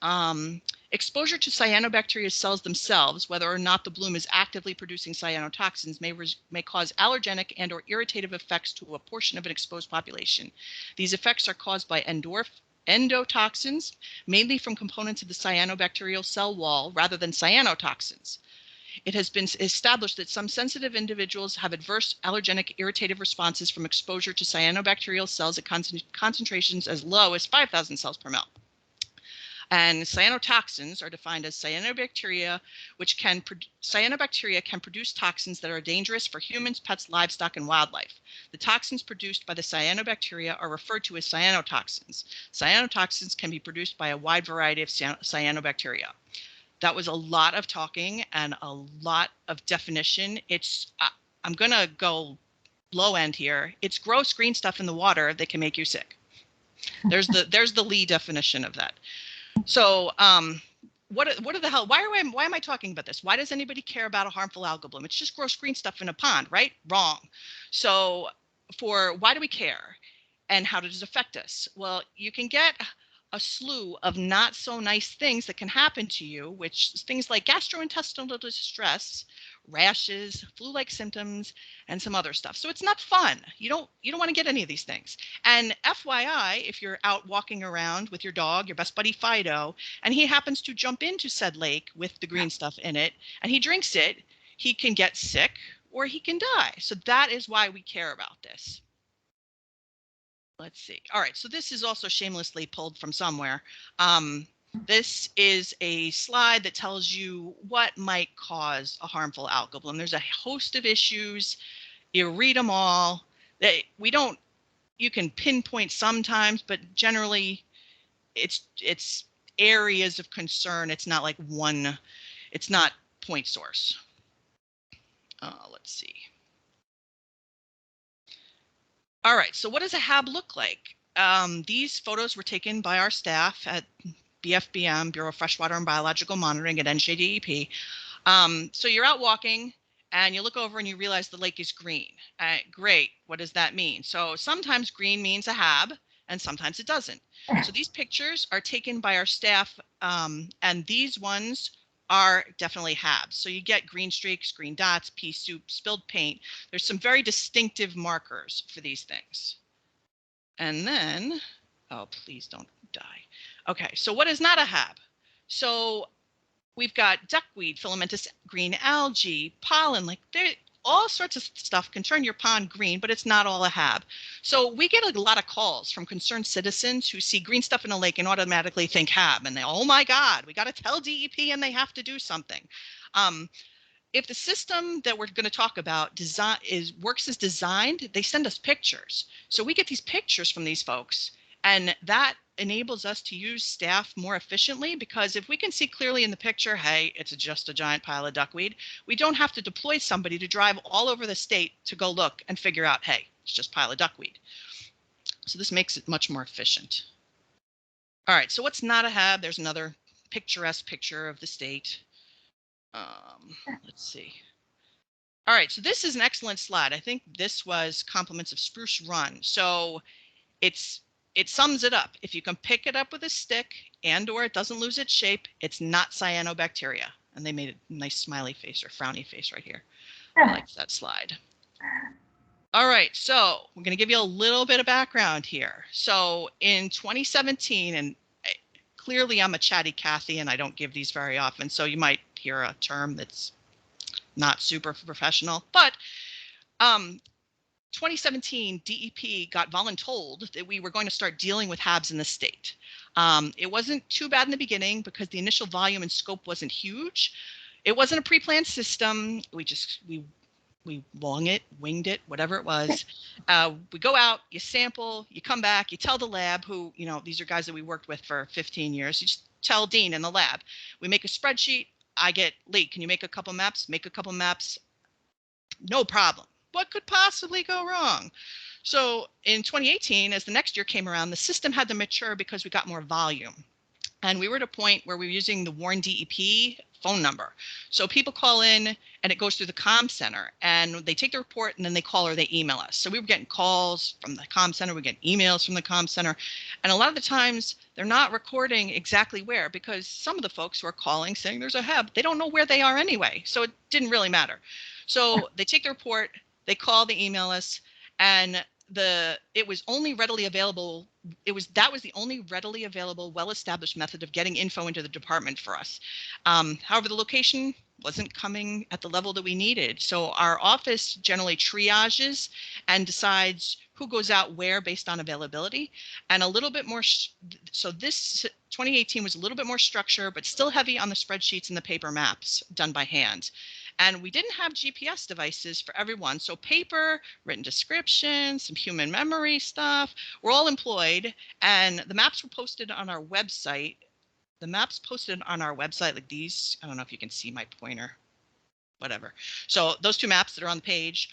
Speaker 12: exposure to cyanobacteria cells themselves, whether or not the bloom is actively producing cyanotoxins, may cause allergenic and or irritative effects to a portion of an exposed population. These effects are caused by endotoxins, mainly from components of the cyanobacterial cell wall, rather than cyanotoxins. it has been established that some sensitive individuals have adverse allergenic irritative responses from exposure to cyanobacterial cells at concentrations as low as 5,000 cells per ml. And cyanotoxins are defined as cyanobacteria, cyanobacteria can produce toxins that are dangerous for humans, pets, livestock, and wildlife. The toxins produced by the cyanobacteria are referred to as cyanotoxins. Cyanotoxins can be produced by a wide variety of cyanobacteria. That was a lot of talking and a lot of definition. I'm going to go low end here. It's gross green stuff in the water that can make you sick. There's the Leigh definition of that. So what the hell, why am I talking about this? Why does anybody care about a harmful algal bloom? It's just gross green stuff in a pond, right? Wrong. So why do we care? And how does it affect us? Well, you can get a slew of not so nice things that can happen to you, which things like gastrointestinal distress, rashes, flu-like symptoms, and some other stuff. So it's not fun. You don't want to get any of these things. And FYI, if you're out walking around with your dog, your best buddy Fido, and he happens to jump into said lake with the green stuff in it, and he drinks it, he can get sick or he can die. So that is why we care about this. Let's see. All right, so this is also shamelessly pulled from somewhere. This is a slide that tells you what might cause a harmful algal bloom. There's a host of issues. You read them all. You can pinpoint sometimes, but generally it's areas of concern. It's not like it's not point source. Let's see. All right, so what does a HAB look like? These photos were taken by our staff at BFBM, Bureau of Freshwater and Biological Monitoring at NJDEP. So you're out walking and you look over and you realize the lake is green. Great, what does that mean? So sometimes green means a HAB and sometimes it doesn't. So these pictures are taken by our staff and these ones are definitely HABs. So you get green streaks, green dots, pea soup, spilled paint. There's some very distinctive markers for these things. And then, oh, please don't die. Okay, so what is not a HAB? So we've got duckweed, filamentous green algae, pollen, like all sorts of stuff can turn your pond green, but it's not all a HAB. So we get a lot of calls from concerned citizens who see green stuff in a lake and automatically think HAB, and they, oh my God, we got to tell DEP and they have to do something. If the system that we're going to talk about works as designed, they send us pictures. So we get these pictures from these folks, and that enables us to use staff more efficiently, because if we can see clearly in the picture, hey, it's just a giant pile of duckweed, we don't have to deploy somebody to drive all over the state to go look and figure out, hey, it's just a pile of duckweed. So this makes it much more efficient. All right, so what's not a HAB? There's another picturesque picture of the state. Let's see. All right, so this is an excellent slide. I think this was compliments of Spruce Run. So it sums it up. If you can pick it up with a stick and or it doesn't lose its shape, it's not cyanobacteria. And they made a nice smiley face or frowny face right here. I like that slide. All right, so we're going to give you a little bit of background here. So in 2017, and clearly I'm a chatty Cathy and I don't give these very often, so you might hear a term that's not super professional, but 2017, DEP got voluntold that we were going to start dealing with HABs in the state. It wasn't too bad in the beginning because the initial volume and scope wasn't huge. It wasn't a pre-planned system. We winged it, whatever it was. We go out, you sample, you come back, you tell the lab who, these are guys that we worked with for 15 years. You just tell Dean in the lab. We make a spreadsheet. I get, Leigh, can you make a couple maps? Make a couple maps. No problem. What could possibly go wrong? So in 2018, as the next year came around, the system had to mature because we got more volume. And we were at a point where we were using the Warren DEP phone number. So people call in and it goes through the comm center and they take the report and then they call or they email us. So we were getting calls from the comm center, we get emails from the comm center. And a lot of the times they're not recording exactly where, because some of the folks who are calling saying there's a HAB, they don't know where they are anyway. So it didn't really matter. So they take the report, they call, they email us, and it was only readily available. That was the only readily available, well-established method of getting info into the department for us. However, the location wasn't coming at the level that we needed. So our office generally triages and decides who goes out where based on availability, and a little bit more. So this 2018 was a little bit more structure, but still heavy on the spreadsheets and the paper maps done by hand. And we didn't have GPS devices for everyone. So paper, written descriptions, some human memory stuff were all employed. And the maps were posted on our website. The maps posted on our website like these. I don't know if you can see my pointer, whatever. So those two maps that are on the page,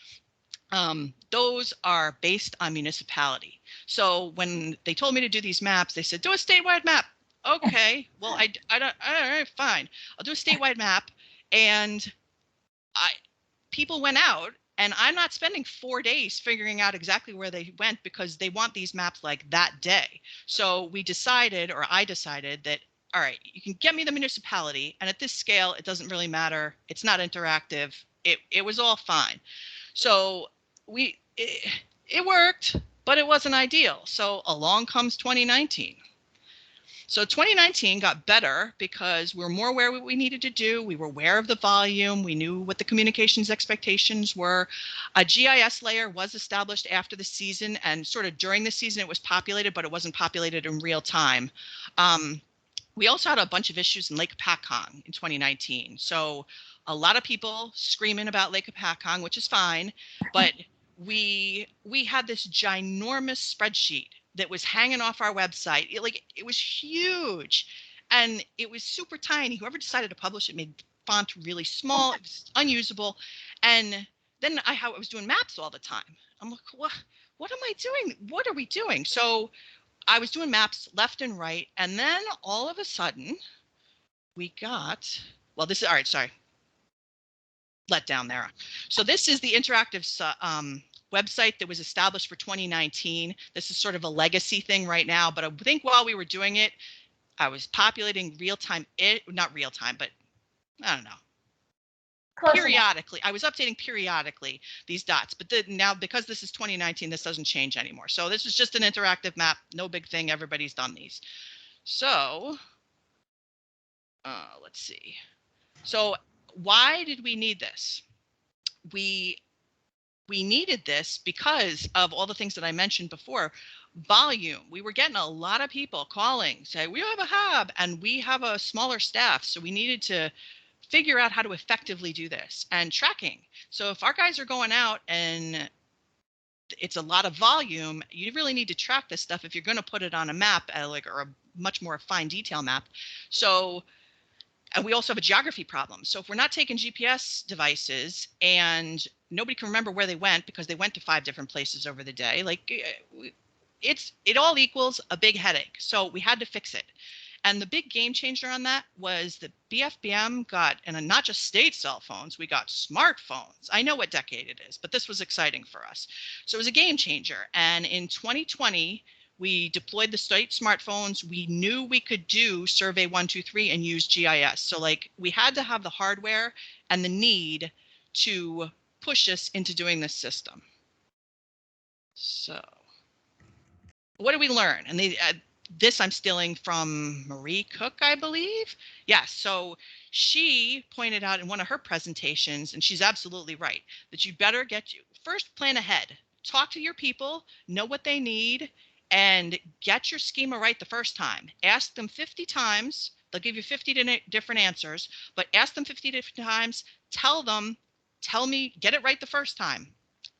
Speaker 12: those are based on municipality. So when they told me to do these maps, they said, do a statewide map. Okay, well, I don't, all right, fine. I'll do a statewide map. And people went out, and I'm not spending 4 days figuring out exactly where they went because they want these maps like that day. So we decided, or I decided that, all right, you can get me the municipality, and at this scale, it doesn't really matter. It's not interactive. It was all fine. So it worked, but it wasn't ideal. So along comes 2019. So 2019 got better because we're more aware of what we needed to do. We were aware of the volume. We knew what the communications expectations were. A GIS layer was established after the season, and sort of during the season it was populated, but it wasn't populated in real time. We also had a bunch of issues in Lake Hopatcong in 2019. So a lot of people screaming about Lake Hopatcong, which is fine, but we had this ginormous spreadsheet that was hanging off our website. It was huge, and it was super tiny. Whoever decided to publish it made font really small. It was unusable. And then I was doing maps all the time. I'm like, what am I doing? What are we doing? So I was doing maps left and right, and then all of a sudden we got, well, this is, all right, sorry, let down there. So this is the interactive website that was established for 2019. This is sort of a legacy thing right now, but I think while we were doing it, I was populating real-time, not real-time, but I don't know. Periodically, I was updating periodically these dots, but now because this is 2019, this doesn't change anymore. So this is just an interactive map, no big thing. Everybody's done these. So let's see. So why did we need this? We needed this because of all the things that I mentioned before. Volume. We were getting a lot of people calling, say, we have a HAB, and we have a smaller staff, so we needed to figure out how to effectively do this. And tracking. So if our guys are going out and it's a lot of volume, you really need to track this stuff if you're going to put it on a map, or a much more fine detail map. So, and we also have a geography problem. So if we're not taking GPS devices and nobody can remember where they went because they went to 5 different places over the day, it all equals a big headache. So we had to fix it. And the big game changer on that was that BFBM got, and not just state cell phones, we got smartphones. I know what decade it is, but this was exciting for us. So it was a game changer. And in 2020, we deployed the state smartphones. We knew we could do Survey 123 and use GIS. So we had to have the hardware and the need to push us into doing this system. So what did we learn? And this I'm stealing from Marie Cook, I believe. Yes, so she pointed out in one of her presentations, and she's absolutely right, that you better first plan ahead. Talk to your people, know what they need, and get your schema right the first time. Ask them 50 times. They'll give you 50 different answers, but ask them 50 different times. Tell me, get it right the first time.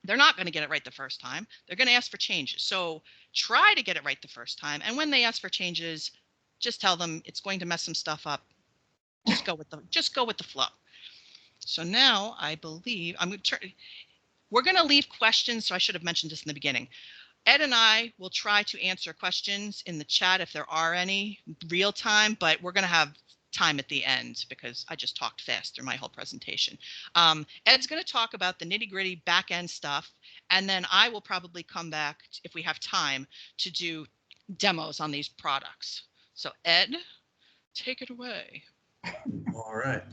Speaker 12: They're not going to get it right the first time. They're going to ask for changes. So try to get it right the first time. And when they ask for changes, just tell them it's going to mess some stuff up. Just go with the flow. So now I believe we're going to leave questions. So I should have mentioned this in the beginning. Ed and I will try to answer questions in the chat if there are any real time, but we're going to have time at the end because I just talked fast through my whole presentation. Ed's going to talk about the nitty-gritty back-end stuff, and then I will probably come back if we have time to do demos on these products. So Ed, take it away.
Speaker 5: All right.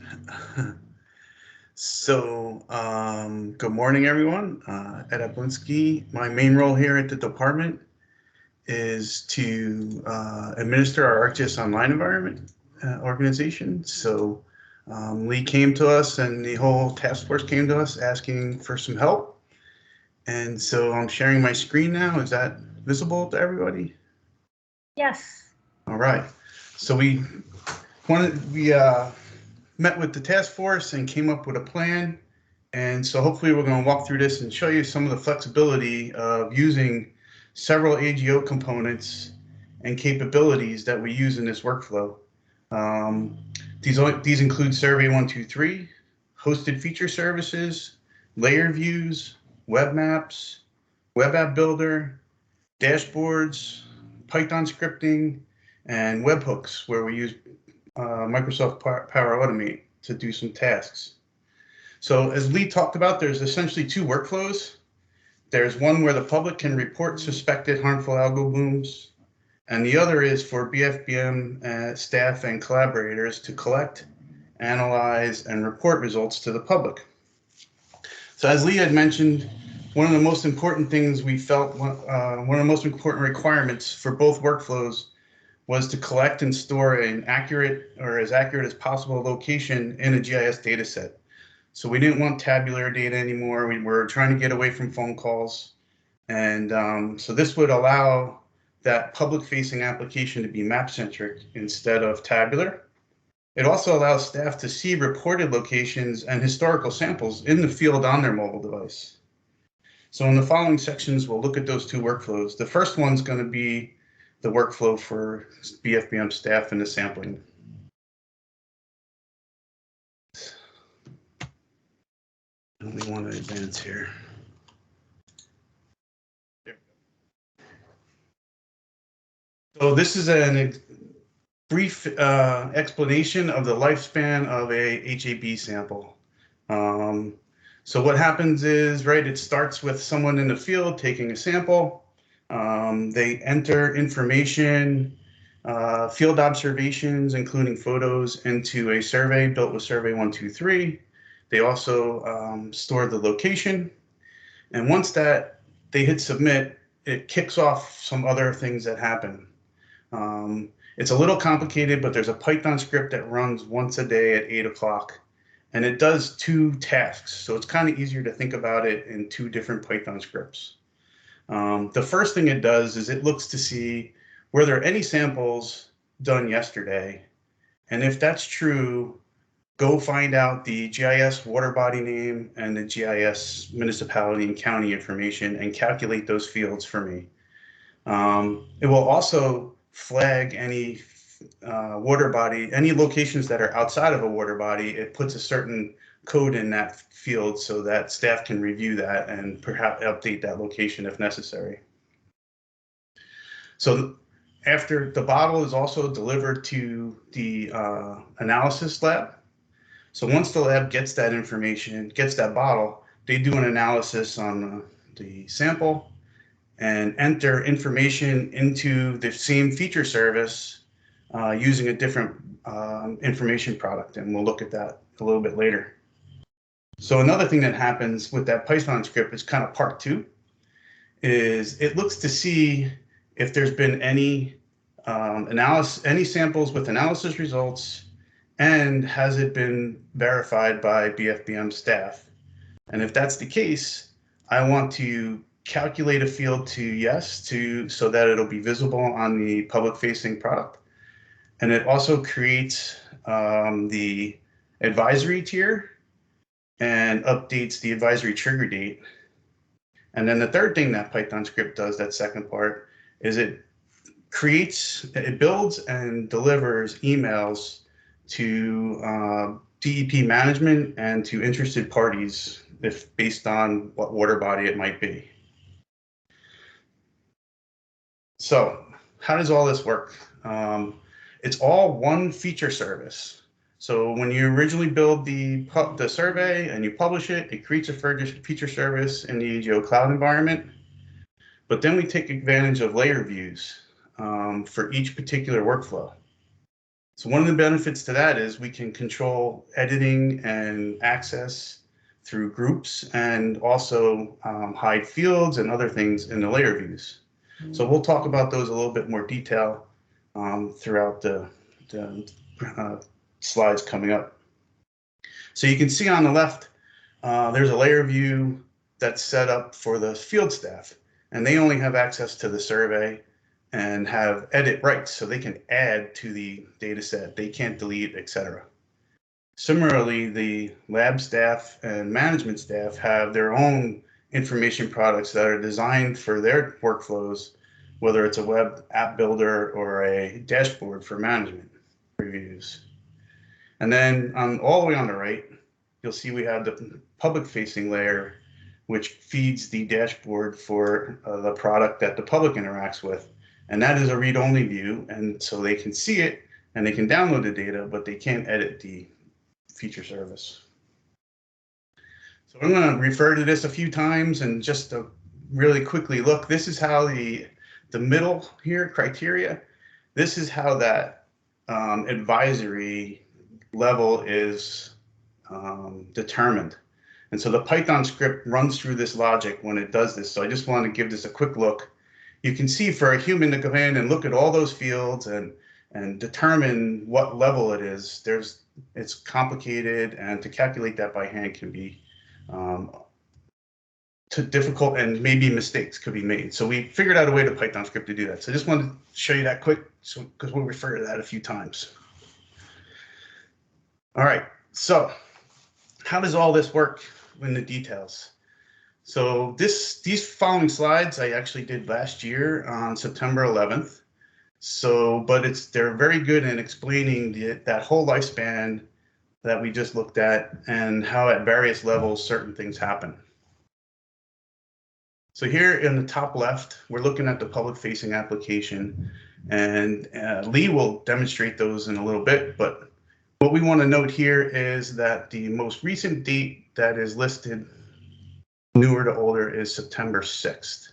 Speaker 13: Good morning, everyone. Ed Apalinski. My main role here at the department is to administer our ArcGIS Online environment organization. So Leigh came to us and the whole task force came to us asking for some help. And so I'm sharing my screen now. Is that visible to everybody?
Speaker 1: Yes.
Speaker 13: All right. So we met with the task force and came up with a plan. And so hopefully we're going to walk through this and show you some of the flexibility of using several AGO components and capabilities that we use in this workflow. These include Survey 123, hosted feature services, layer views, web maps, web app builder, dashboards, Python scripting, and webhooks, where we use Microsoft Power Automate to do some tasks. So as Leigh talked about, there's essentially two workflows. There's one where the public can report suspected harmful algal blooms, and the other is for BFBM staff and collaborators to collect, analyze, and report results to the public. So as Leigh had mentioned, one of the most important things we felt, one of the most important requirements for both workflows was to collect and store an accurate, or as accurate as possible, location in a GIS data set. So we didn't want tabular data anymore. We were trying to get away from phone calls. And so this would allow that public-facing application to be map-centric instead of tabular. It also allows staff to see reported locations and historical samples in the field on their mobile device. So in the following sections, we'll look at those two workflows. The first one's going to be the workflow for BFBM staff and the sampling. We want to advance here. So this is a brief explanation of the lifespan of a HAB sample. So what happens is, right, it starts with someone in the field taking a sample. They enter information, field observations, including photos, into a survey built with Survey 123. They also store the location. And once that they hit submit, it kicks off some other things that happen. It's a little complicated, but there's a Python script that runs once a day at 8 o'clock. And it does two tasks. So it's kind of easier to think about it in two different Python scripts. The first thing it does is it looks to see, were there any samples done yesterday? And if that's true, go find out the GIS water body name and the GIS municipality and county information and calculate those fields for me. It will also flag any water body, any locations that are outside of a water body. It puts a certain code in that field so that staff can review that and perhaps update that location if necessary. So after the bottle is also delivered to the analysis lab. So once the lab gets that information, gets that bottle, they do an analysis on the sample and enter information into the same feature service using a different information product. And we'll look at that a little bit later. So another thing that happens with that Python script is kind of part two, is it looks to see if there's been any any samples with analysis results, and has it been verified by BFBM staff. And if that's the case, I want to calculate a field to yes so that it'll be visible on the public-facing product. And it also creates the advisory tier and updates the advisory trigger date. And then the third thing that Python script does, that second part, is it builds and delivers emails to DEP management and to interested parties, if based on what water body it might be. So how does all this work? It's all one feature service. So when you originally build the survey and you publish it, it creates a feature service in the AGO cloud environment. But then we take advantage of layer views for each particular workflow. So one of the benefits to that is we can control editing and access through groups, and also hide fields and other things in the layer views. So we'll talk about those a little bit more detail throughout the slides coming up. So you can see on the left, there's a layer view that's set up for the field staff, and they only have access to the survey and have edit rights, so they can add to the data set. They can't delete, etc. Similarly, the lab staff and management staff have their own information products that are designed for their workflows, whether it's a web app builder or a dashboard for management reviews. And then all the way on the right, you'll see we have the public facing layer, which feeds the dashboard for the product that the public interacts with. And that is a read-only view, and so they can see it and they can download the data, but they can't edit the feature service. So I'm going to refer to this a few times, and just to really quickly look, this is how the middle here, criteria, this is how that advisory level is determined. And so the Python script runs through this logic when it does this. So I just want to give this a quick look. You can see for a human to go in and look at all those fields and determine what level it is, it's complicated, and to calculate that by hand can be too difficult, and maybe mistakes could be made. So we figured out a way to Python script to do that. So I just wanted to show you that quick, because we'll refer to that a few times. All right, so how does all this work in the details? So these following slides I actually did last year on September 11th. So, but they're very good in explaining that whole lifespan that we just looked at, and how at various levels certain things happen. So here in the top left, we're looking at the public facing application, and Leigh will demonstrate those in a little bit, but what we want to note here is that the most recent date that is listed, newer to older, is September 6th.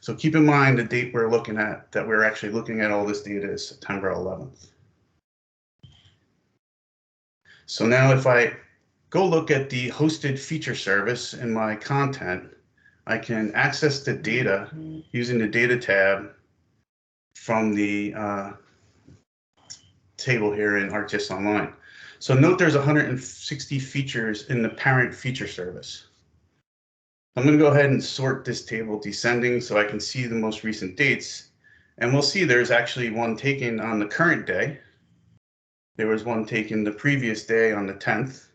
Speaker 13: So keep in mind the date we're looking at, that we're actually looking at all this data, is September 11th. So now if I go look at the hosted feature service in my content, I can access the data using the data tab from the table here in ArcGIS Online. So note there's 160 features in the parent feature service. I'm going to go ahead and sort this table descending so I can see the most recent dates. And we'll see there's actually one taken on the current day. There was one taken the previous day on the 10th.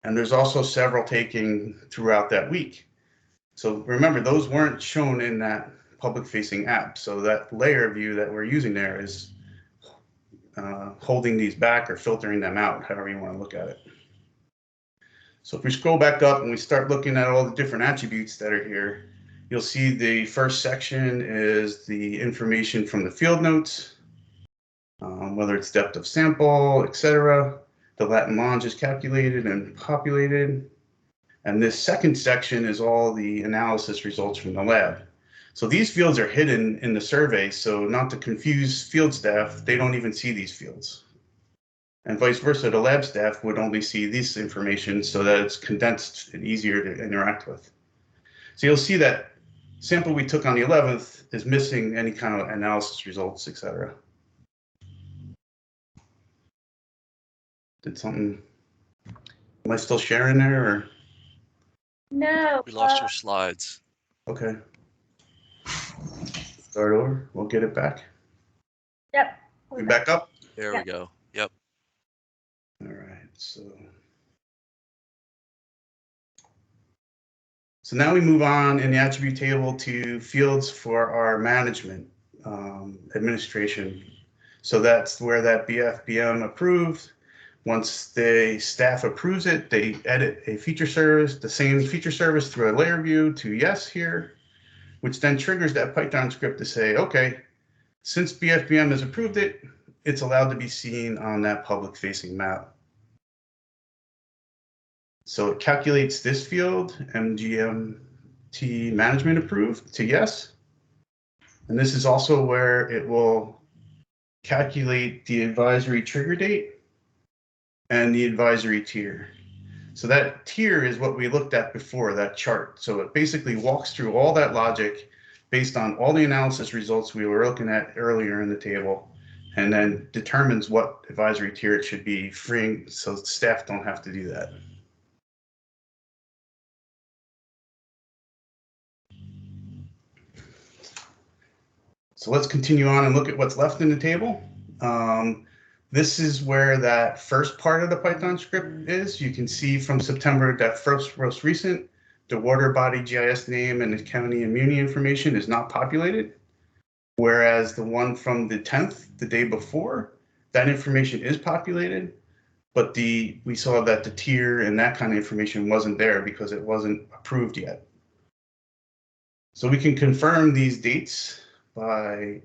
Speaker 13: And there's also several taken throughout that week. So remember, those weren't shown in that public facing app. So that layer view that we're using there is holding these back or filtering them out, however you want to look at it. So if we scroll back up and we start looking at all the different attributes that are here, you'll see the first section is the information from the field notes, whether it's depth of sample, etc. The lat and longe is calculated and populated. And this second section is all the analysis results from the lab. So these fields are hidden in the survey, so not to confuse field staff, they don't even see these fields. And vice versa, the lab staff would only see this information so that it's condensed and easier to interact with. So you'll see that sample we took on the 11th is missing any kind of analysis results, etc. Did something, am I still sharing there, or?
Speaker 1: No.
Speaker 3: We lost your slides.
Speaker 13: Okay. Start over, we'll get it back.
Speaker 1: Yep.
Speaker 13: We back up?
Speaker 3: There we go. Yep.
Speaker 13: All right, so now we move on in the attribute table to fields for our management administration. So that's where that BFBM approved. Once the staff approves it, they edit a feature service, the same feature service, through a layer view to yes here, which then triggers that Python script to say, okay, since BFBM has approved it, it's allowed to be seen on that public facing map. So it calculates this field, MGMT management approved, to yes. And this is also where it will calculate the advisory trigger date and the advisory tier. So that tier is what we looked at before, that chart. So it basically walks through all that logic based on all the analysis results we were looking at earlier in the table, and then determines what advisory tier it should be, freeing so staff don't have to do that. So let's continue on and look at what's left in the table. This is where that first part of the Python script is. You can see from September that most recent, the water body GIS name and the county and muni information is not populated. Whereas the one from the 10th, the day before, that information is populated, but we saw that the tier and that kind of information wasn't there because it wasn't approved yet. So we can confirm these dates by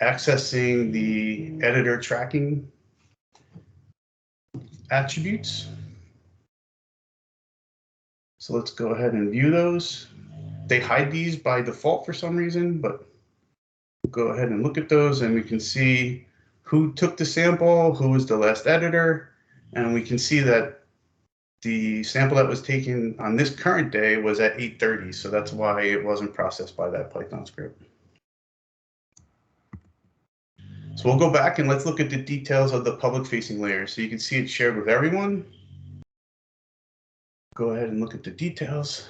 Speaker 13: accessing the editor tracking attributes. So let's go ahead and view those. They hide these by default for some reason, but we'll go ahead and look at those and we can see who took the sample, who was the last editor, and we can see that the sample that was taken on this current day was at 8:30, so that's why it wasn't processed by that Python script. So we'll go back and let's look at the details of the public facing layer. So you can see it's shared with everyone. Go ahead and look at the details.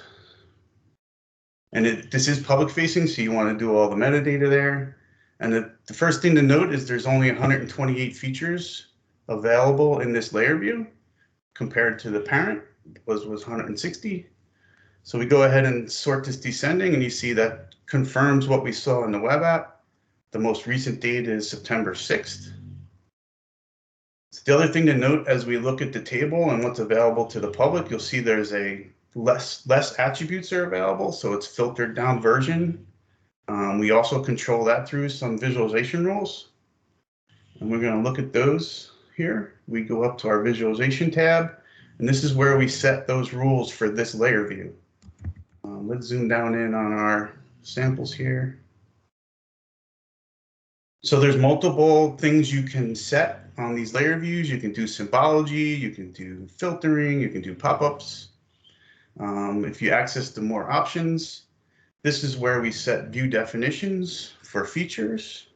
Speaker 13: And this is public facing, so you want to do all the metadata there. And the first thing to note is there's only 128 features available in this layer view compared to the parent was 160. So we go ahead and sort this descending and you see that confirms what we saw in the web app. The most recent date is September 6th. So the other thing to note as we look at the table and what's available to the public, you'll see there's a less attributes are available, so it's filtered down version. We also control that through some visualization rules, and we're going to look at those here. We go up to our visualization tab, and this is where we set those rules for this layer view. Let's zoom down in on our samples here. So there's multiple things you can set on these layer views. You can do symbology, you can do filtering, you can do pop-ups. If you access the more options, this is where we set view definitions for features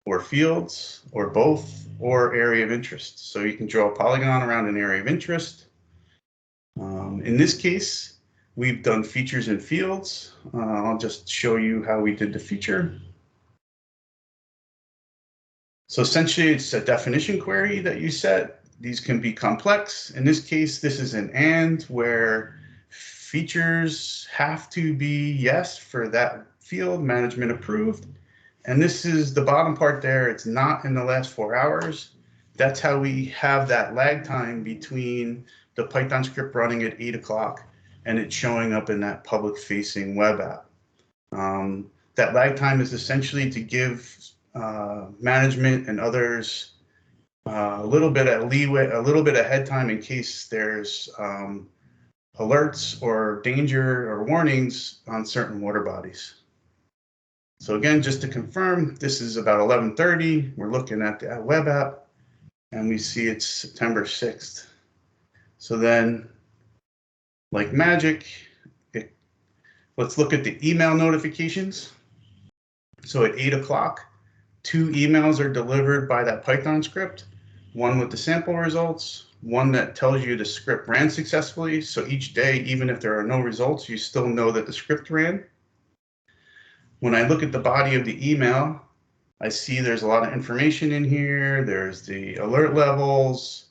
Speaker 13: or fields or both or area of interest. So you can draw a polygon around an area of interest. In this case, we've done features and fields. I'll just show you how we did the feature. So essentially, it's a definition query that you set. These can be complex. In this case, this is an AND where features have to be yes for that field, management approved. And this is the bottom part there. It's not in the last 4 hours. That's how we have that lag time between the Python script running at 8 o'clock and it showing up in that public facing web app. That lag time is essentially to give management and others a little bit of leeway, a little bit of head time in case there's alerts or danger or warnings on certain water bodies. So again, just to confirm, this is about 11:30. We're looking at the web app and we see it's September 6th. So then, like magic, let's look at the email notifications. So at 8 o'clock, 2 emails are delivered by that Python script, one with the sample results, one that tells you the script ran successfully. So each day, even if there are no results, you still know that the script ran. When I look at the body of the email, I see there's a lot of information in here. There's the alert levels.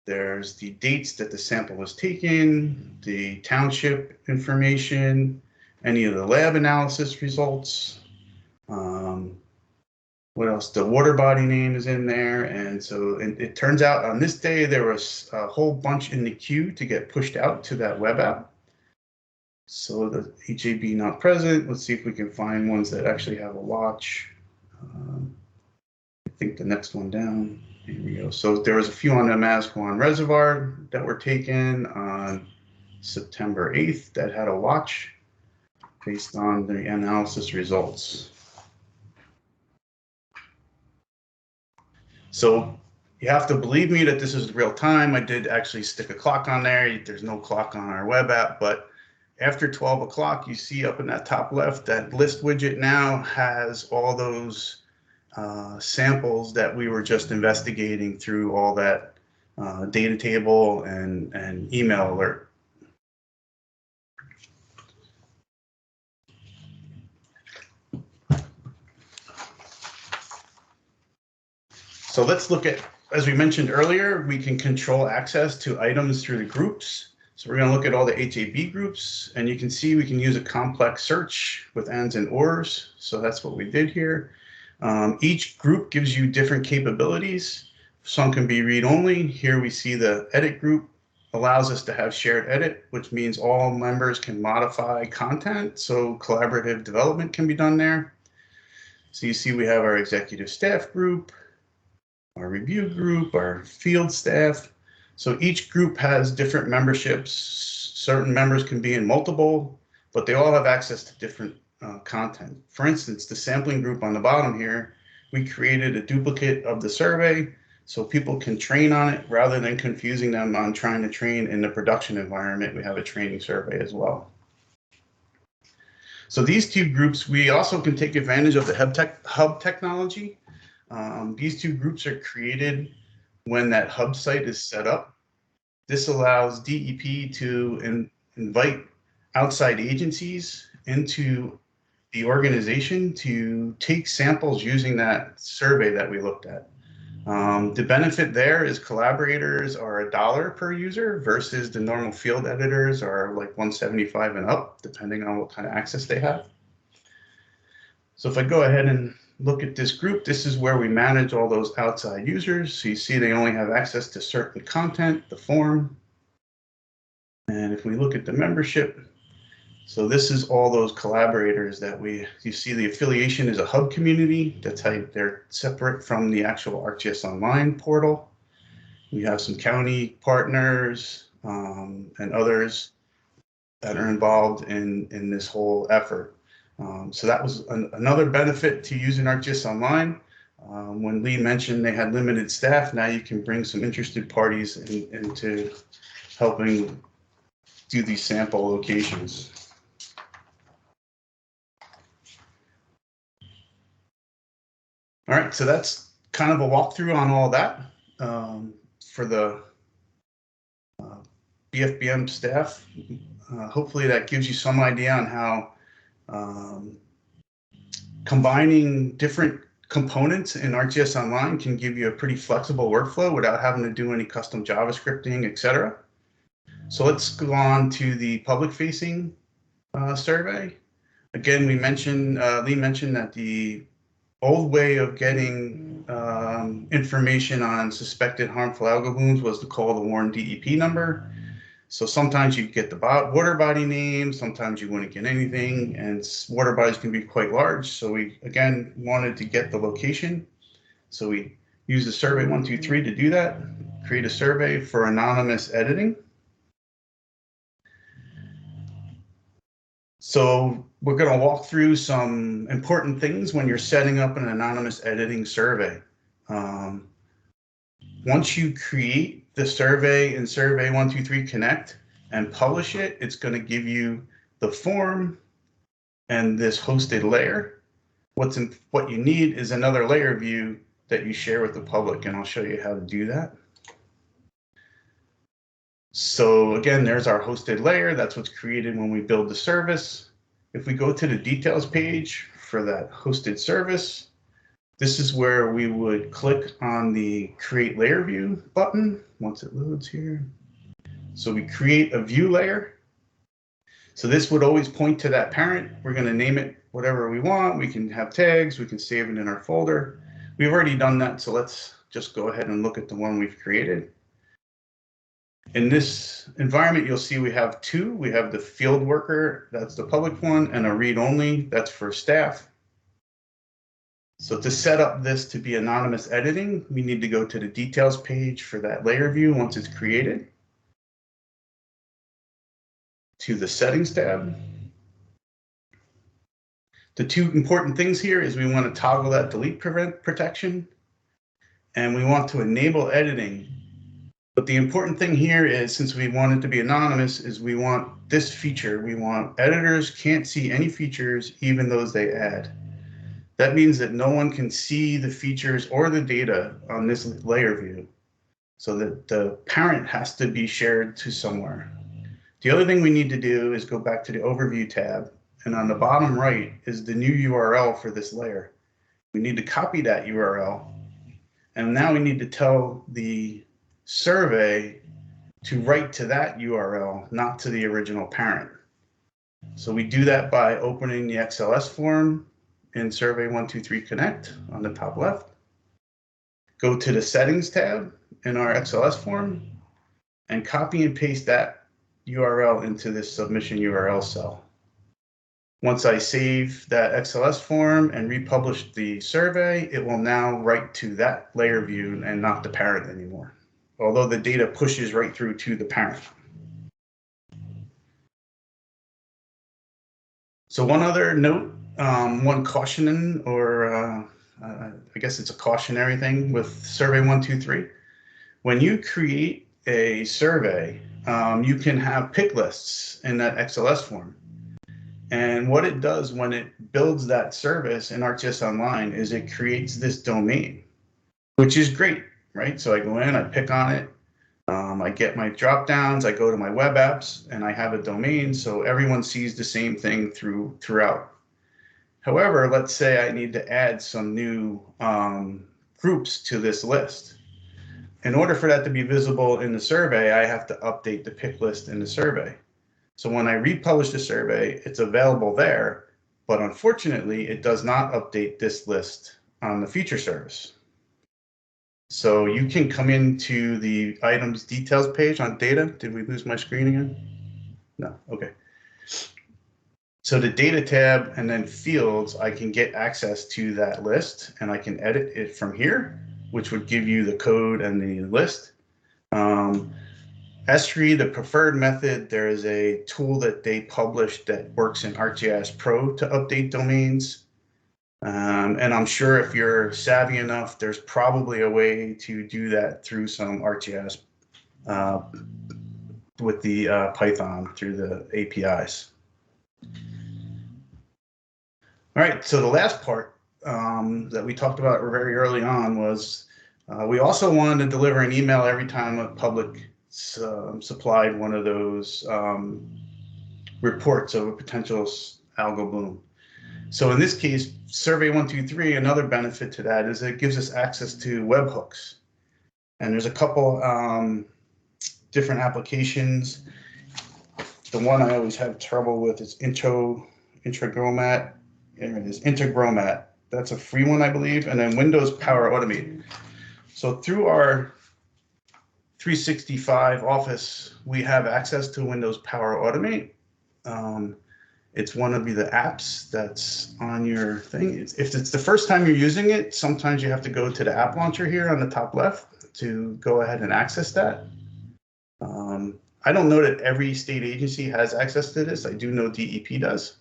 Speaker 13: There's the dates that the sample was taken, the township information, any of the lab analysis results. What else? The water body name is in there. And so it turns out on this day, there was a whole bunch in the queue to get pushed out to that web app. So the HAB not present. Let's see if we can find ones that actually have a watch. I think the next one down. Here we go. So there was a few on the Masquan Reservoir that were taken on September 8th that had a watch based on the analysis results. So you have to believe me that this is real time. I did actually stick a clock on there. There's no clock on our web app, but after 12 o'clock, you see up in that top left, that list widget now has all those samples that we were just investigating through all that data table and email alert. So let's look at, as we mentioned earlier, we can control access to items through the groups. So we're going to look at all the HAB groups, and you can see we can use a complex search with ands and ors. So that's what we did here. Each group gives you different capabilities. Some can be read-only. Here we see the edit group allows us to have shared edit, which means all members can modify content. So collaborative development can be done there. So you see we have our executive staff group, our review group, our field staff. So each group has different memberships. Certain members can be in multiple, but they all have access to different content. For instance, the sampling group on the bottom here, we created a duplicate of the survey so people can train on it rather than confusing them on trying to train in the production environment. We have a training survey as well. So these two groups, we also can take advantage of the hub technology. These two groups are created when that hub site is set up. This allows DEP to invite outside agencies into the organization to take samples using that survey that we looked at. The benefit there is collaborators are $1 per user versus the normal field editors are like $175 and up, depending on what kind of access they have. So if I go ahead and look at this group, this is where we manage all those outside users. So you see they only have access to certain content, the form. And if we look at the membership, so this is all those collaborators that you see the affiliation is a hub community. That's how they're separate from the actual ArcGIS Online portal. We have some county partners and others that are involved in this whole effort. So that was another benefit to using ArcGIS Online. When Leigh mentioned they had limited staff, now you can bring some interested parties into helping do these sample locations. All right, so that's kind of a walkthrough on all that for the BFBM staff. Hopefully that gives you some idea on how combining different components in ArcGIS Online can give you a pretty flexible workflow without having to do any custom JavaScripting, etc. So let's go on to the public-facing survey. Again, Leigh mentioned that the old way of getting information on suspected harmful algal blooms was to call the Warren DEP number. So sometimes you get the water body name, sometimes you wouldn't get anything, and water bodies can be quite large. So we, again, wanted to get the location. So we use the survey 123 to do that, create a survey for anonymous editing. So we're going to walk through some important things when you're setting up an anonymous editing survey. Once you create the survey in Survey 123 Connect and publish it, it's going to give you the form and this hosted layer. What you need is another layer view that you share with the public, and I'll show you how to do that. So again, there's our hosted layer. That's what's created when we build the service. If we go to the details page for that hosted service, this is where we would click on the Create Layer View button once it loads here. So we create a view layer. So this would always point to that parent. We're going to name it whatever we want. We can have tags. We can save it in our folder. We've already done that, so let's just go ahead and look at the one we've created. In this environment, you'll see we have two. We have the field worker, that's the public one, and a read-only, that's for staff. So to set up this to be anonymous editing, we need to go to the details page for that layer view once it's created. To the settings tab. The two important things here is we want to toggle that delete prevent protection. and we want to enable editing. But the important thing here is, since we want it to be anonymous, is we want this feature. We want editors can't see any features, even those they add. That means that no one can see the features or the data on this layer view, so that the parent has to be shared to somewhere. The other thing we need to do is go back to the overview tab, and on the bottom right is the new URL for this layer. We need to copy that URL, and now we need to tell the survey to write to that URL, not to the original parent. So we do that by opening the XLS form in Survey123 Connect on the top left. Go to the Settings tab in our XLS form and copy and paste that URL into this submission URL cell. Once I save that XLS form and republish the survey, it will now write to that layer view and not the parent anymore, although the data pushes right through to the parent. So one other note, one cautioning, or I guess it's a cautionary thing with Survey123. When you create a survey, you can have pick lists in that XLS form. And what it does when it builds that service in ArcGIS Online is it creates this domain, which is great, right? So I go in, I pick on it, I get my drop downs, I go to my web apps, and I have a domain, so everyone sees the same thing throughout. However, let's say I need to add some new groups to this list. In order for that to be visible in the survey, I have to update the pick list in the survey. So when I republish the survey, it's available there, but unfortunately, it does not update this list on the feature service. So you can come into the items details page on data. Did we lose my screen again? No, okay. So the data tab and then fields, I can get access to that list and I can edit it from here, which would give you the code and the list. S3, the preferred method, there is a tool that they published that works in ArcGIS Pro to update domains. And I'm sure if you're savvy enough, there's probably a way to do that through some ArcGIS with the Python through the APIs. All right, so the last part that we talked about very early on was we also wanted to deliver an email every time a public supplied one of those reports of a potential algal bloom. So in this case, Survey123, another benefit to that is it gives us access to webhooks. And there's a couple different applications. The one I always have trouble with is Integromat. There it is, Integromat. That's a free one, I believe. And then Windows Power Automate. So through our 365 Office, we have access to Windows Power Automate. It's one of the apps that's on your thing. If it's the first time you're using it, sometimes you have to go to the app launcher here on the top left to go ahead and access that. I don't know that every state agency has access to this. I do know DEP does.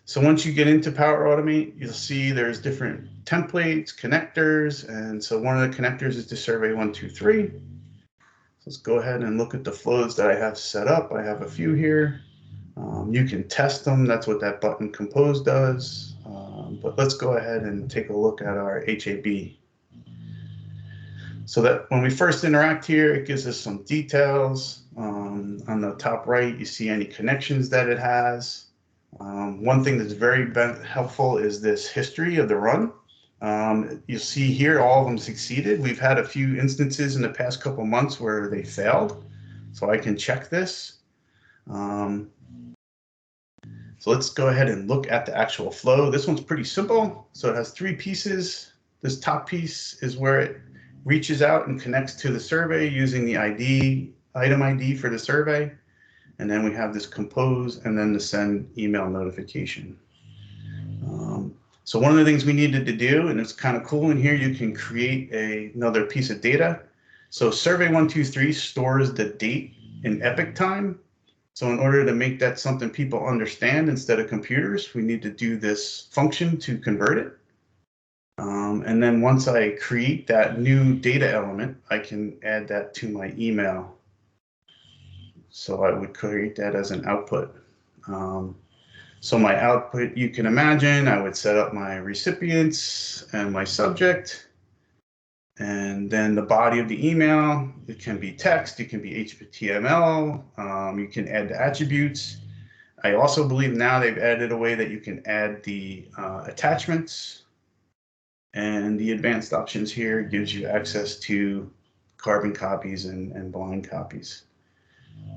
Speaker 13: So once you get into Power Automate, you'll see there's different templates, connectors, and so one of the connectors is to Survey123. So let's go ahead and look at the flows that I have set up. I have a few here. You can test them. That's what that button compose does. But let's go ahead and take a look at our HAB. So that when we first interact here, it gives us some details. On the top right, you see any connections that it has. One thing that's very helpful is this history of the run. You'll see here all of them succeeded. We've had a few instances in the past couple months where they failed. So I can check this. So let's go ahead and look at the actual flow. This one's pretty simple. So it has three pieces. This top piece is where it reaches out and connects to the survey using the item ID for the survey. And then we have this compose and then the send email notification. So one of the things we needed to do, and it's kind of cool in here, you can create another piece of data. So Survey123 stores the date in epoch time. So in order to make that something people understand instead of computers, we need to do this function to convert it. And then once I create that new data element, I can add that to my email. So I would create that as an output. So my output, you can imagine, I would set up my recipients and my subject. And then the body of the email, it can be text, it can be HTML, you can add the attributes. I also believe now they've added a way that you can add the attachments. And the advanced options here gives you access to carbon copies and blind copies.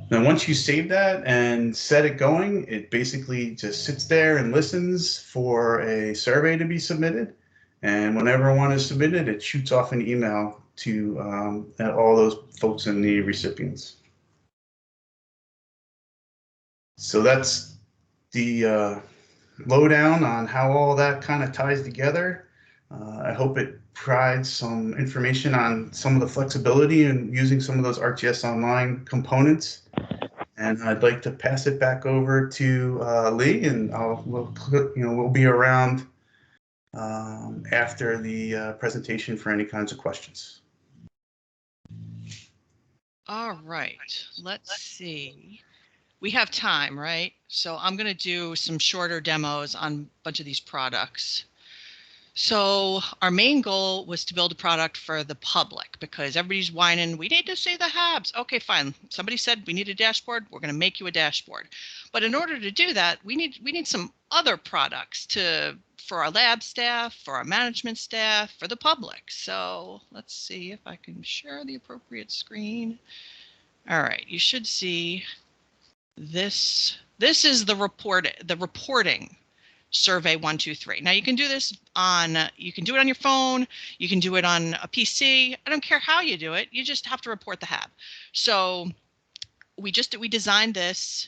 Speaker 13: Now, once you save that and set it going, it basically just sits there and listens for a survey to be submitted. And whenever one is submitted, it shoots off an email to all those folks in the recipients. So that's the lowdown on how all that kind of ties together. I hope it provides some information on some of the flexibility in using some of those ArcGIS Online components. And I'd like to pass it back over to Leigh, and we'll be around after the presentation for any kinds of questions.
Speaker 12: All right, let's see. We have time, right? So I'm going to do some shorter demos on a bunch of these products. So our main goal was to build a product for the public because everybody's whining, we need to see the HABs. Okay, fine. Somebody said we need a dashboard. We're going to make you a dashboard. But in order to do that, we need some other products for our lab staff, for our management staff, for the public. So let's see if I can share the appropriate screen. All right, you should see this. This is the reporting survey 1, 2, 3. Now you can do this you can do it on your phone, you can do it on a PC. I don't care how you do it, you just have to report the HAB. So we designed this,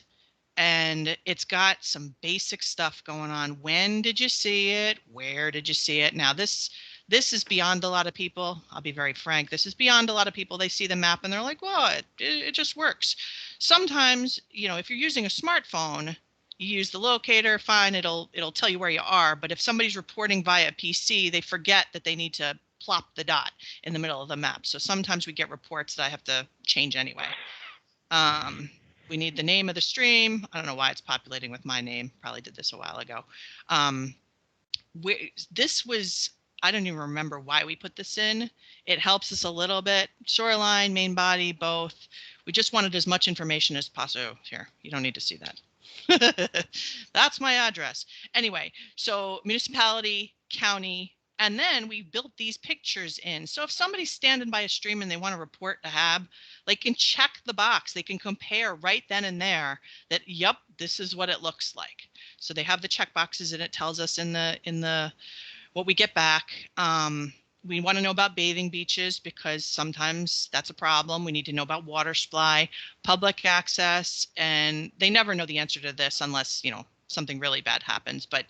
Speaker 12: and it's got some basic stuff going on. When did you see it? Where did you see it? Now this is beyond a lot of people. I'll be very frank. This is beyond a lot of people. They see the map and they're like, well, it just works. Sometimes, if you're using a smartphone, you use the locator, fine, it'll tell you where you are. But if somebody's reporting via PC, they forget that they need to plop the dot in the middle of the map. So sometimes we get reports that I have to change anyway. We need the name of the stream. I don't know why it's populating with my name. Probably did this a while ago. I don't even remember why we put this in. It helps us a little bit. Shoreline, main body, both. We just wanted as much information as possible. Here, you don't need to see that. That's my address. Anyway, so municipality, county, and then we built these pictures in. So if somebody's standing by a stream and they want to report a HAB, they can check the box. They can compare right then and there that, yep, this is what it looks like. So they have the check boxes, and it tells us in the what we get back. We want to know about bathing beaches because sometimes that's a problem. We need to know about water supply, public access, and they never know the answer to this unless, something really bad happens. But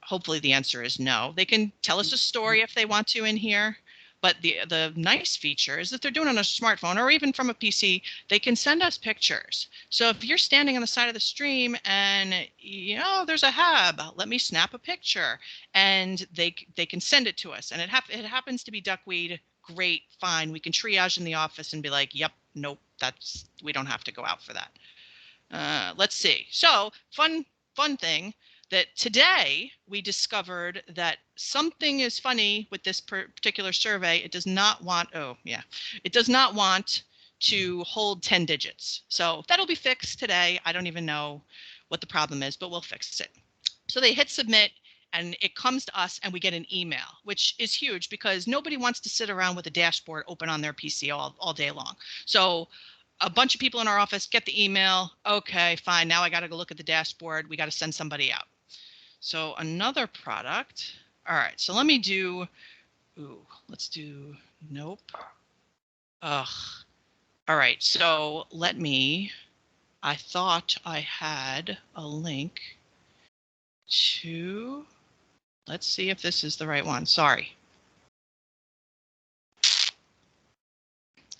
Speaker 12: hopefully the answer is no. They can tell us a story if they want to in here. But the nice feature is that they're doing it on a smartphone or even from a PC, they can send us pictures. So if you're standing on the side of the stream and, there's a HAB, let me snap a picture, and they can send it to us. And it happens to be duckweed, great, fine. We can triage in the office and be like, yep, nope, we don't have to go out for that. Let's see. So fun thing. That today we discovered that something is funny with this particular survey. It does not want, it does not want to hold 10 digits. So that'll be fixed today. I don't even know what the problem is, but we'll fix it. So they hit submit, and it comes to us, and we get an email, which is huge because nobody wants to sit around with a dashboard open on their PC all day long. So a bunch of people in our office get the email. Okay, fine. Now I got to go look at the dashboard. We got to send somebody out. So another product. All right, so let me do, let's do, nope. Ugh. All right, so I thought I had a link to, let's see if this is the right one. Sorry.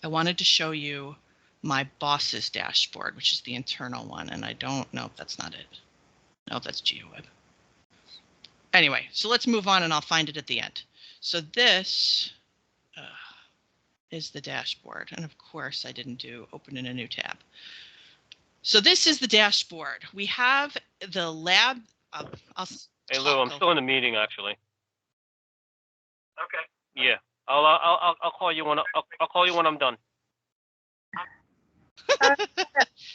Speaker 12: I wanted to show you my boss's dashboard, which is the internal one, and I don't know if that's not it. No, that's GeoWeb. Anyway, so let's move on and I'll find it at the end. So this is the dashboard. And of course, I didn't open in a new tab. So this is the dashboard. We have the lab.
Speaker 9: Hey Lou, I'm still in the meeting actually. Okay. Yeah. I'll call you when I'll call you when I'm done.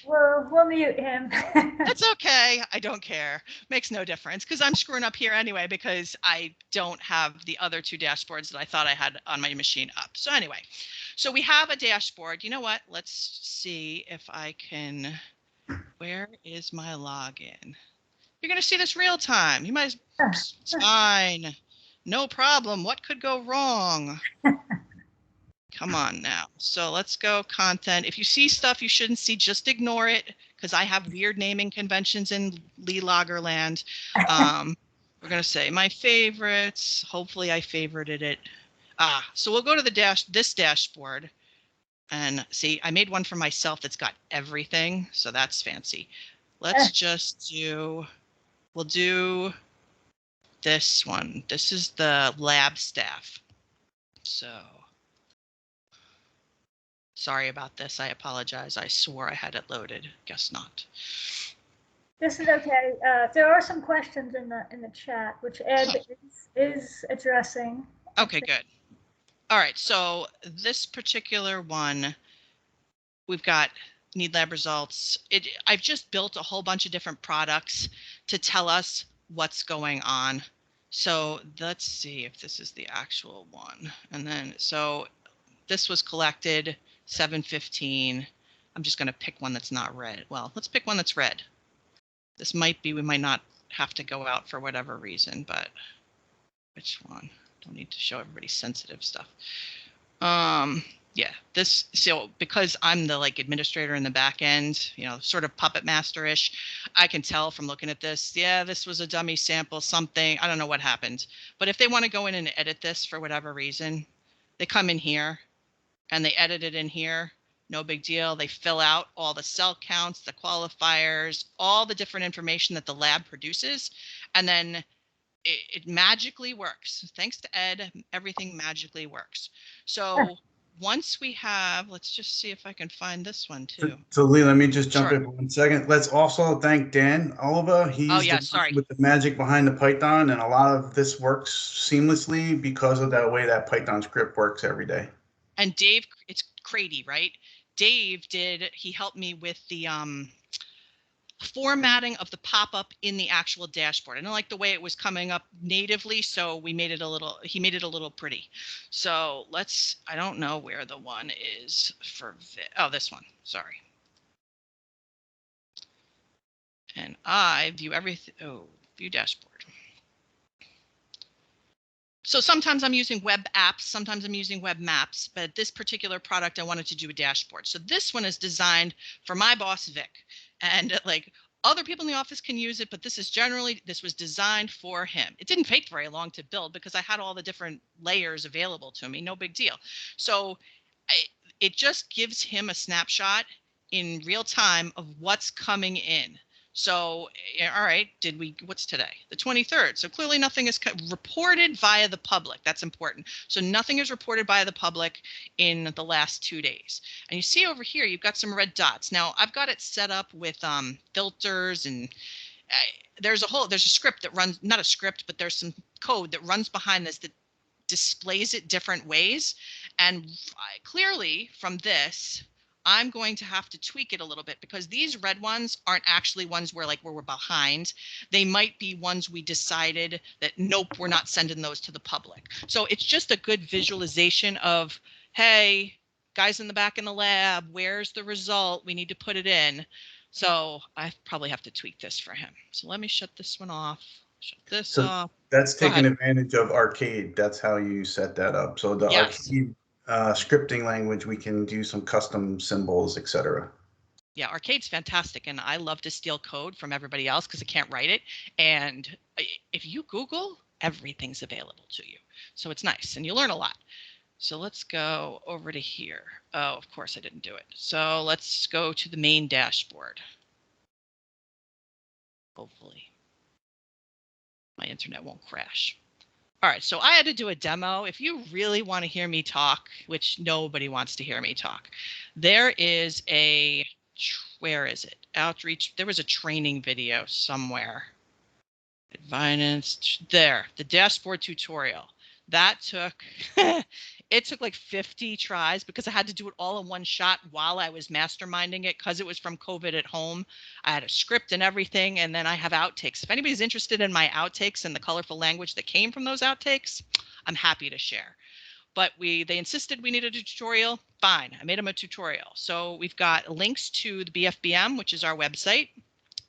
Speaker 1: We'll mute him.
Speaker 12: That's okay. I don't care. Makes no difference because I'm screwing up here anyway because I don't have the other two dashboards that I thought I had on my machine up. So anyway, so we have a dashboard. You know what? Let's see if I can. Where is my login? You're going to see this real time. You might. It's fine. No problem. What could go wrong? Come on now. So let's go content. If you see stuff you shouldn't see, just ignore it because I have weird naming conventions in Leigh Lager land. We're going to say my favorites. Hopefully I favorited it. So we'll go to the this dashboard and see, I made one for myself that's got everything. So that's fancy. Let's just we'll do this one. This is the lab staff. So sorry about this. I apologize. I swore I had it loaded. Guess not.
Speaker 1: This is okay. There are some questions in the chat, which Ed is addressing.
Speaker 12: Okay, good. All right. So this particular one, we've got need lab results. I've just built a whole bunch of different products to tell us what's going on. So let's see if this is the actual one. And then so this was collected 7/15. I'm just going to pick one that's not red. Well, let's pick one that's red. This might be, we might not have to go out for whatever reason, but which one? Don't need to show everybody sensitive stuff. Yeah, this, so because I'm the administrator in the back end, sort of puppet master-ish, I can tell from looking at this, yeah, this was a dummy sample, something, I don't know what happened. But if they want to go in and edit this for whatever reason, they come in here and they edit it in here, no big deal. They fill out all the cell counts, the qualifiers, all the different information that the lab produces, and then it magically works. Thanks to Ed, everything magically works. So once we have, let's just see if I can find this one too.
Speaker 13: So Leigh, let me just jump in for 1 second. Let's also thank Dan Oliva. He's the one with the magic behind the Python, and a lot of this works seamlessly because of that way that Python script works every day.
Speaker 12: And Dave, it's Crady, right? Dave he helped me with the formatting of the pop-up in the actual dashboard. I don't like the way it was coming up natively, so he made it a little pretty. So I don't know where the one is for, this one, sorry. And I view everything, view dashboard. So sometimes I'm using web apps, sometimes I'm using web maps, but this particular product, I wanted to do a dashboard. So this one is designed for my boss, Vic. And other people in the office can use it, but this was designed for him. It didn't take very long to build because I had all the different layers available to me, no big deal. So it just gives him a snapshot in real time of what's coming in. So, all right, what's today? The 23rd. So clearly nothing is reported via the public. That's important. So nothing is reported by the public in the last 2 days. And you see over here, you've got some red dots. Now I've got it set up with filters, and there's a script that runs, not a script, but there's some code that runs behind this that displays it different ways. And clearly from this, I'm going to have to tweak it a little bit because these red ones aren't actually ones where we're behind. They might be ones we decided that, nope, we're not sending those to the public. So it's just a good visualization of, hey, guys in the back in the lab, where's the result? We need to put it in. So I probably have to tweak this for him. So let me shut this one off. Shut this off.
Speaker 13: That's taking advantage of Arcade. That's how you set that up. So the Arcade scripting language, we can do some custom symbols, etc.
Speaker 12: Yeah, Arcade's fantastic, and I love to steal code from everybody else because I can't write it. And if you Google, everything's available to you. So it's nice, and you learn a lot. So let's go over to here. Oh, of course I didn't do it. So let's go to the main dashboard. Hopefully my internet won't crash. All right, so I had to do a demo. If you really want to hear me talk, which nobody wants to hear me talk, there is a, where is it? Outreach. There was a training video somewhere. Advance there, the dashboard tutorial. That took, it took like 50 tries because I had to do it all in one shot while I was masterminding it because it was from COVID at home. I had a script and everything, and then I have outtakes. If anybody's interested in my outtakes and the colorful language that came from those outtakes, I'm happy to share. But they insisted we needed a tutorial. Fine, I made them a tutorial. So we've got links to the BFBM, which is our website.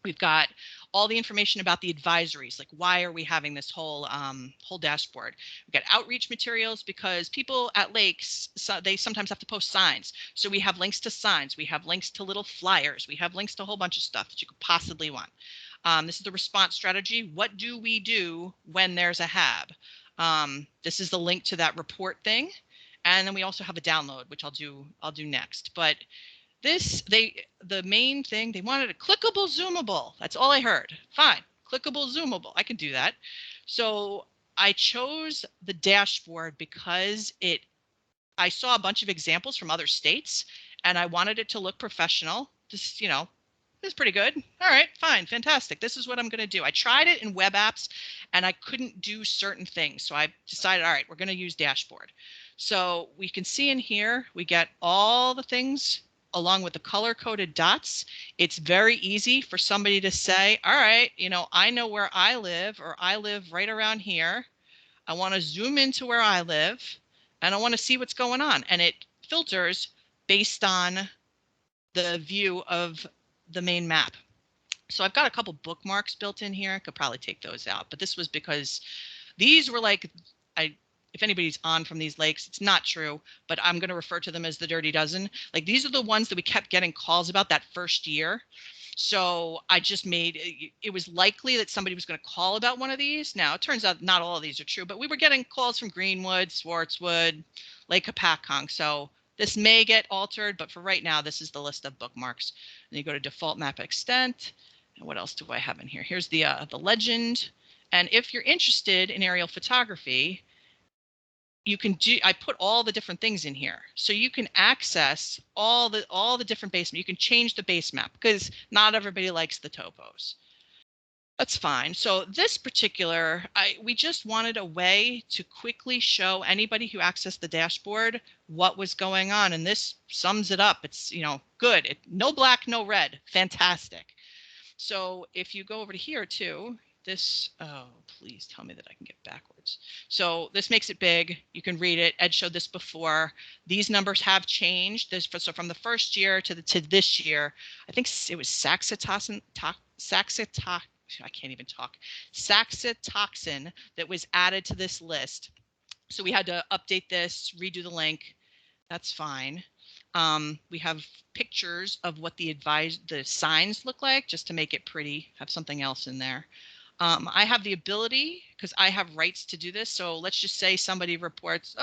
Speaker 12: We've got all the information about the advisories, like why are we having this whole dashboard. We've got outreach materials because people at lakes, they sometimes have to post signs. So we have links to signs, we have links to little flyers, we have links to a whole bunch of stuff that you could possibly want. This is the response strategy. What do we do when there's a HAB? This is the link to that report thing. And then we also have a download, which I'll do next. But the main thing, they wanted a clickable, zoomable. That's all I heard. Fine, clickable, zoomable. I can do that. So I chose the dashboard because I saw a bunch of examples from other states and I wanted it to look professional. This, is pretty good. All right, fine, fantastic. This is what I'm going to do. I tried it in web apps and I couldn't do certain things. So I decided, all right, we're going to use dashboard. So we can see in here, we get all the things along with the color-coded dots. It's very easy for somebody to say, all right, I know where I live, or I live right around here. I want to zoom into where I live, and I want to see what's going on. And it filters based on the view of the main map. So I've got a couple bookmarks built in here. I could probably take those out, but this was because these were like, if anybody's on from these lakes, it's not true, but I'm going to refer to them as the Dirty Dozen. Like these are the ones that we kept getting calls about that first year. So I just it was likely that somebody was going to call about one of these. Now, it turns out not all of these are true, but we were getting calls from Greenwood, Swartzwood, Lake Hopatcong. So this may get altered, but for right now, this is the list of bookmarks. And you go to default map extent. And what else do I have in here? Here's the legend. And if you're interested in aerial photography, I put all the different things in here, so you can access all the different base maps. You can change the base map because not everybody likes the topos. That's fine. So this particular, we just wanted a way to quickly show anybody who accessed the dashboard what was going on, and this sums it up. It's good. No black, no red. Fantastic. So if you go over to here too. This, oh, please tell me that I can get backwards. So this makes it big. You can read it. Ed showed this before. These numbers have changed. So from the first year to this year, I think it was saxitoxin that was added to this list. So we had to update this, redo the link. That's fine. We have pictures of what the signs look like, just to make it pretty. Have something else in there. I have the ability, because I have rights to do this. So let's just say somebody reports,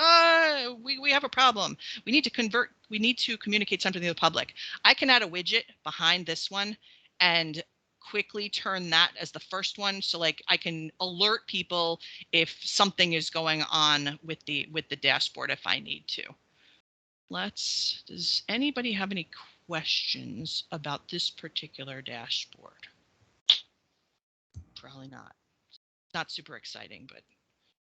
Speaker 12: we have a problem. We need to communicate something to the public. I can add a widget behind this one and quickly turn that as the first one. So like I can alert people if something is going on with the dashboard if I need to. Does anybody have any questions about this particular dashboard? Probably not. It's not super exciting, but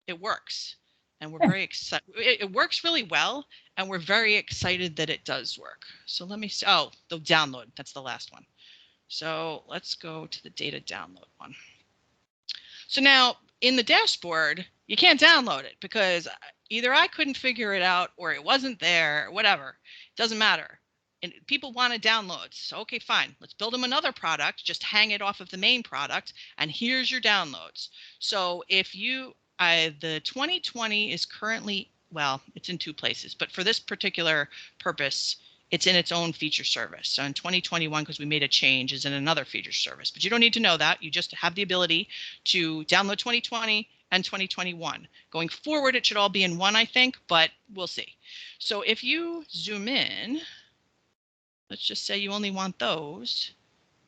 Speaker 12: it works. And we're very excited. It works really well, and we're very excited that it does work. So let me see. Oh, the download. That's the last one. So let's go to the data download one. So now in the dashboard, you can't download it because either I couldn't figure it out or it wasn't there, or whatever. It doesn't matter. And people wanted downloads. So, okay, fine. Let's build them another product. Just hang it off of the main product. And here's your downloads. So if the 2020 is currently, well, it's in two places. But for this particular purpose, it's in its own feature service. So in 2021, because we made a change, is in another feature service. But you don't need to know that. You just have the ability to download 2020 and 2021. Going forward, it should all be in one, I think, but we'll see. So if you zoom in, let's just say you only want those,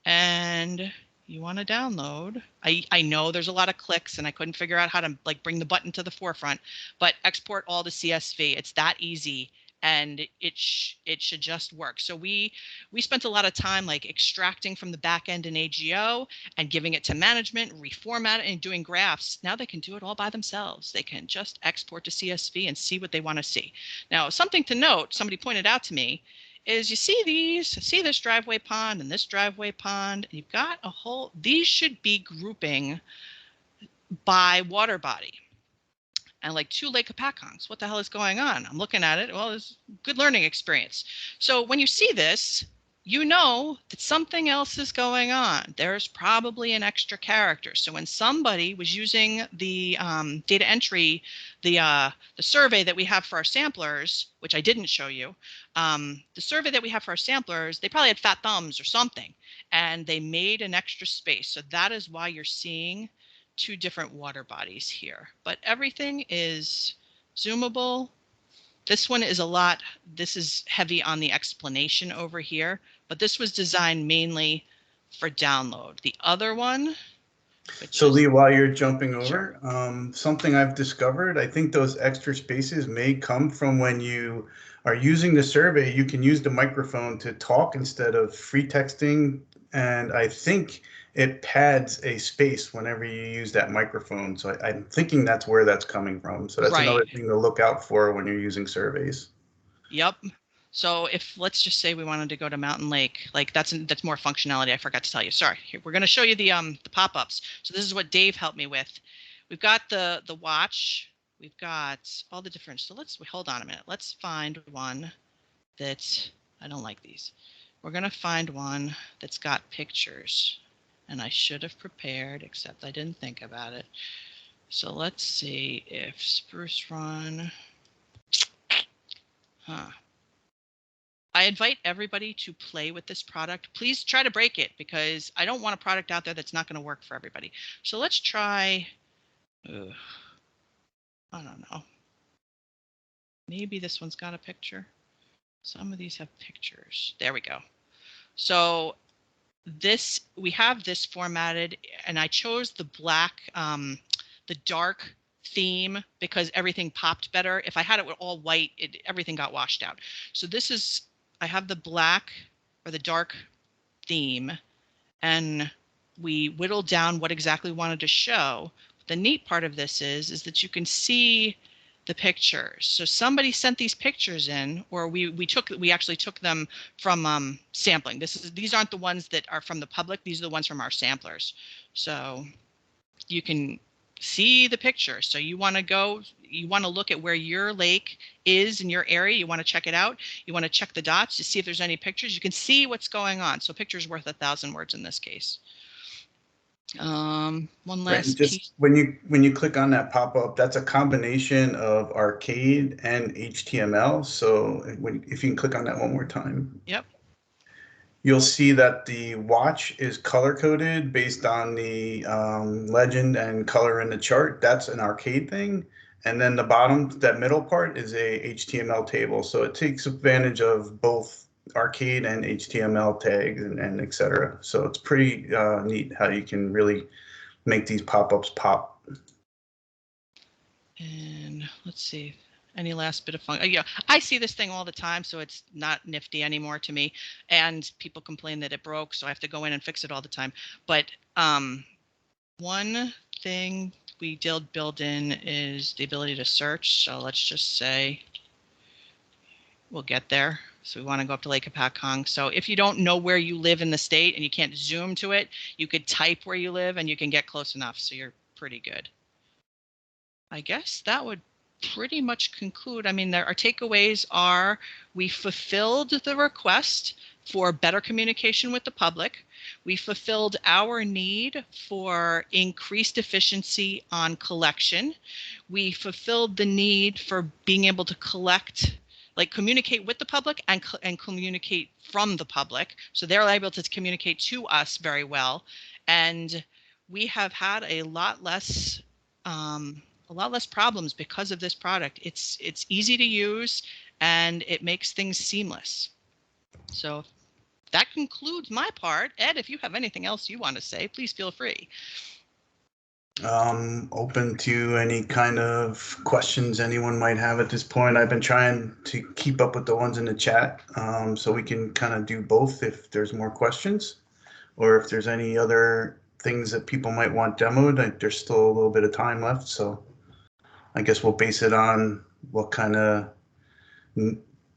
Speaker 12: and you want to download. I know there's a lot of clicks and I couldn't figure out how to like bring the button to the forefront, but export all to CSV. It's that easy, and it should just work. So we spent a lot of time like extracting from the back end in AGO and giving it to management, reformat it, and doing graphs. Now they can do it all by themselves. They can just export to CSV and see what they want to see. Now, something to note, somebody pointed out to me, is you see this driveway pond and this driveway pond, and you've got a whole, these should be grouping by water body. And like 2 Lake Apakongs, what the hell is going on? I'm looking at it, well, it's a good learning experience. So when you see this, you know that something else is going on. There's probably an extra character. So when somebody was using the data entry, the survey that we have for our samplers, which I didn't show you, the survey that we have for our samplers, they probably had fat thumbs or something, and they made an extra space. So that is why you're seeing 2 different water bodies here. But everything is zoomable. This one is this is heavy on the explanation over here, but this was designed mainly for download. The other one.
Speaker 13: So Leigh, while you're jumping over, something I've discovered, I think those extra spaces may come from when you are using the survey, you can use the microphone to talk instead of free texting. And I think it pads a space whenever you use that microphone. So I'm thinking that's where that's coming from. So that's another thing to look out for when you're using surveys.
Speaker 12: Yep. So if, let's just say we wanted to go to Mountain Lake, like that's more functionality I forgot to tell you. Sorry. Here, we're going to show you the pop-ups. So this is what Dave helped me with. We've got the watch. We've got all the different, so hold on a minute. Let's find one that, I don't like these. We're going to find one that's got pictures. And I should have prepared, except I didn't think about it. So let's see if Spruce Run. I invite everybody to play with this product. Please try to break it, because I don't want a product out there that's not going to work for everybody. So let's try, I don't know. Maybe this one's got a picture. Some of these have pictures. There we go. So we have this formatted, and I chose the black, the dark theme because everything popped better. If I had it with all white, everything got washed out. So I have the black or the dark theme, and we whittled down what exactly we wanted to show. The neat part of this is that you can see the pictures. So somebody sent these pictures in, or we actually took them from sampling. These aren't the ones that are from the public. These are the ones from our samplers. So you can see the picture. So you want to look at where your lake is in your area. You want to check it out. You want to check the dots to see if there's any pictures. You can see what's going on. So picture's worth 1,000 words in this case. One last piece.
Speaker 13: When you click on that pop-up, that's a combination of arcade and HTML. So if you can click on that one more time.
Speaker 12: Yep.
Speaker 13: You'll see that the watch is color-coded based on the legend and color in the chart. That's an arcade thing. And then the bottom, that middle part, is a HTML table. So it takes advantage of both arcade and HTML tags and et cetera. So it's pretty neat how you can really make these pop-ups pop.
Speaker 12: And let's see. Any last bit of fun? Yeah, I see this thing all the time, so it's not nifty anymore to me. And people complain that it broke, so I have to go in and fix it all the time. But one thing we did build in is the ability to search. So let's just say we'll get there. So we want to go up to Lake Apakong. So if you don't know where you live in the state and you can't zoom to it, you could type where you live and you can get close enough. So you're pretty good. I guess that would pretty much conclude. I mean, our takeaways are we fulfilled the request for better communication with the public. We fulfilled our need for increased efficiency on collection. We fulfilled the need for being able to collect, like communicate with the public and communicate from the public. So they're able to communicate to us very well. And we have had a lot less problems because of this product. It's easy to use and it makes things seamless. So that concludes my part. Ed, if you have anything else you want to say, please feel free.
Speaker 13: Open to any kind of questions anyone might have at this point. I've been trying to keep up with the ones in the chat, so we can kind of do both if there's more questions, or if there's any other things that people might want demoed. There's still a little bit of time left, so I guess we'll base it on what kind of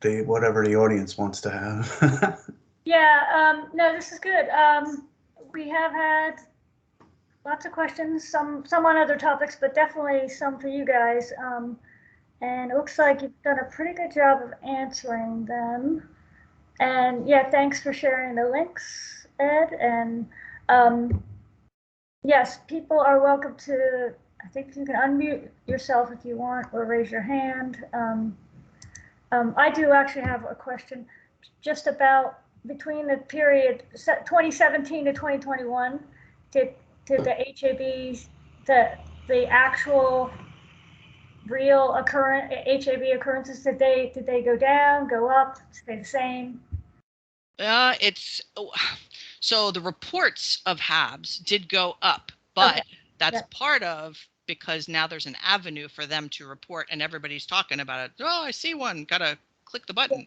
Speaker 13: whatever the audience wants to have.
Speaker 1: Yeah, no, this is good. We have had lots of questions, some on other topics, but definitely some for you guys. And it looks like you've done a pretty good job of answering them. And yeah, thanks for sharing the links, Ed. And yes, people are welcome to, I think you can unmute yourself if you want, or raise your hand. I do actually have a question just about between the period 2017 to 2021, did the HABs, the actual real HAB occurrences, did they go down, go up, stay the same?
Speaker 12: So the reports of HABs did go up, but that's part of because now there's an avenue for them to report and everybody's talking about it. Oh, I see one, gotta click the button.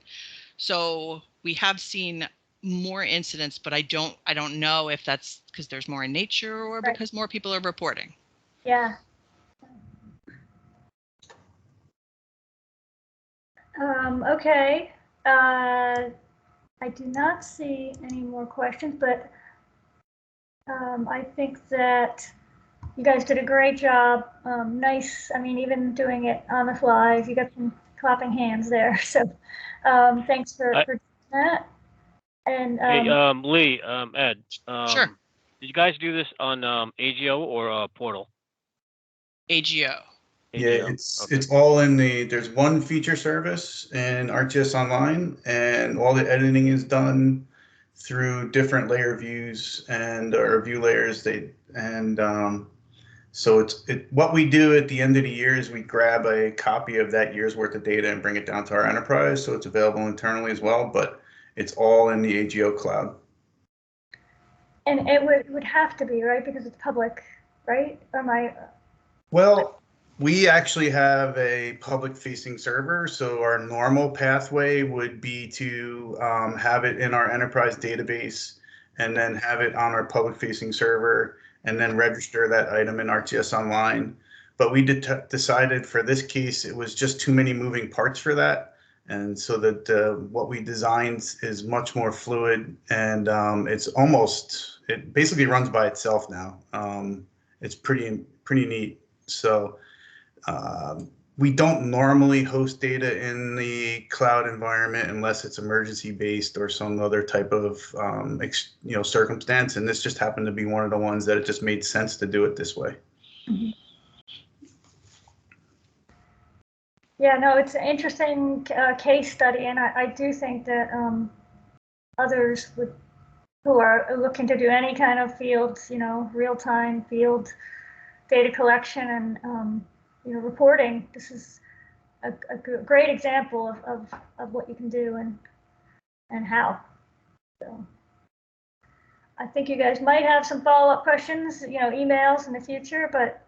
Speaker 12: So we have seen more incidents, but I don't know if that's because there's more in nature or because more people are reporting.
Speaker 1: Yeah. Okay. I do not see any more questions, but I think that you guys did a great job. Nice. I mean, even doing it on the fly, you got some clapping hands there. So thanks for doing that. And
Speaker 9: hey, Leigh, Ed.
Speaker 12: Sure.
Speaker 9: Did you guys do this on AGO or Portal?
Speaker 12: AGO.
Speaker 13: Yeah, it's all in there's one feature service in ArcGIS Online, and all the editing is done through different layer views and or view layers. So what we do at the end of the year is we grab a copy of that year's worth of data and bring it down to our enterprise, so it's available internally as well, but it's all in the AGO cloud.
Speaker 1: And it would have to be, right, because it's public, right?
Speaker 13: Well, we actually have a public-facing server, so our normal pathway would be to have it in our enterprise database and then have it on our public-facing server and then register that item in ArcGIS Online. But we decided for this case, it was just too many moving parts for that. And so that what we designed is much more fluid, and it basically runs by itself now. It's pretty neat. So we don't normally host data in the cloud environment unless it's emergency based or some other type of circumstance. And this just happened to be one of the ones that it just made sense to do it this way.
Speaker 1: Mm-hmm. Yeah, no, it's an interesting case study, and I do think that others who are looking to do any kind of field, real-time field data collection and reporting, this is a great example of what you can do and how. So I think you guys might have some follow-up questions, emails in the future, but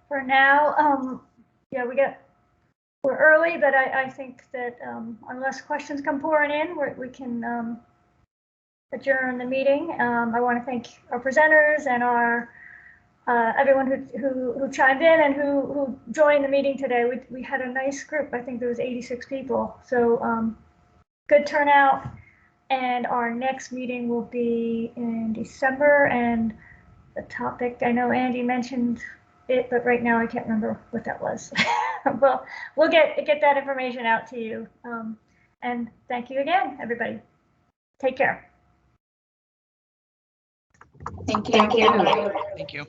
Speaker 1: for now, we're early, but I think that unless questions come pouring in, we can adjourn the meeting. I want to thank our presenters and our everyone who chimed in and who joined the meeting today. We had a nice group. I think there was 86 people. So good turnout. And our next meeting will be in December. And the topic, I know Andy mentioned it, but right now I can't remember what that was. Well, we'll get that information out to you. And thank you again, everybody. Take care.
Speaker 14: Thank you.
Speaker 12: Thank you.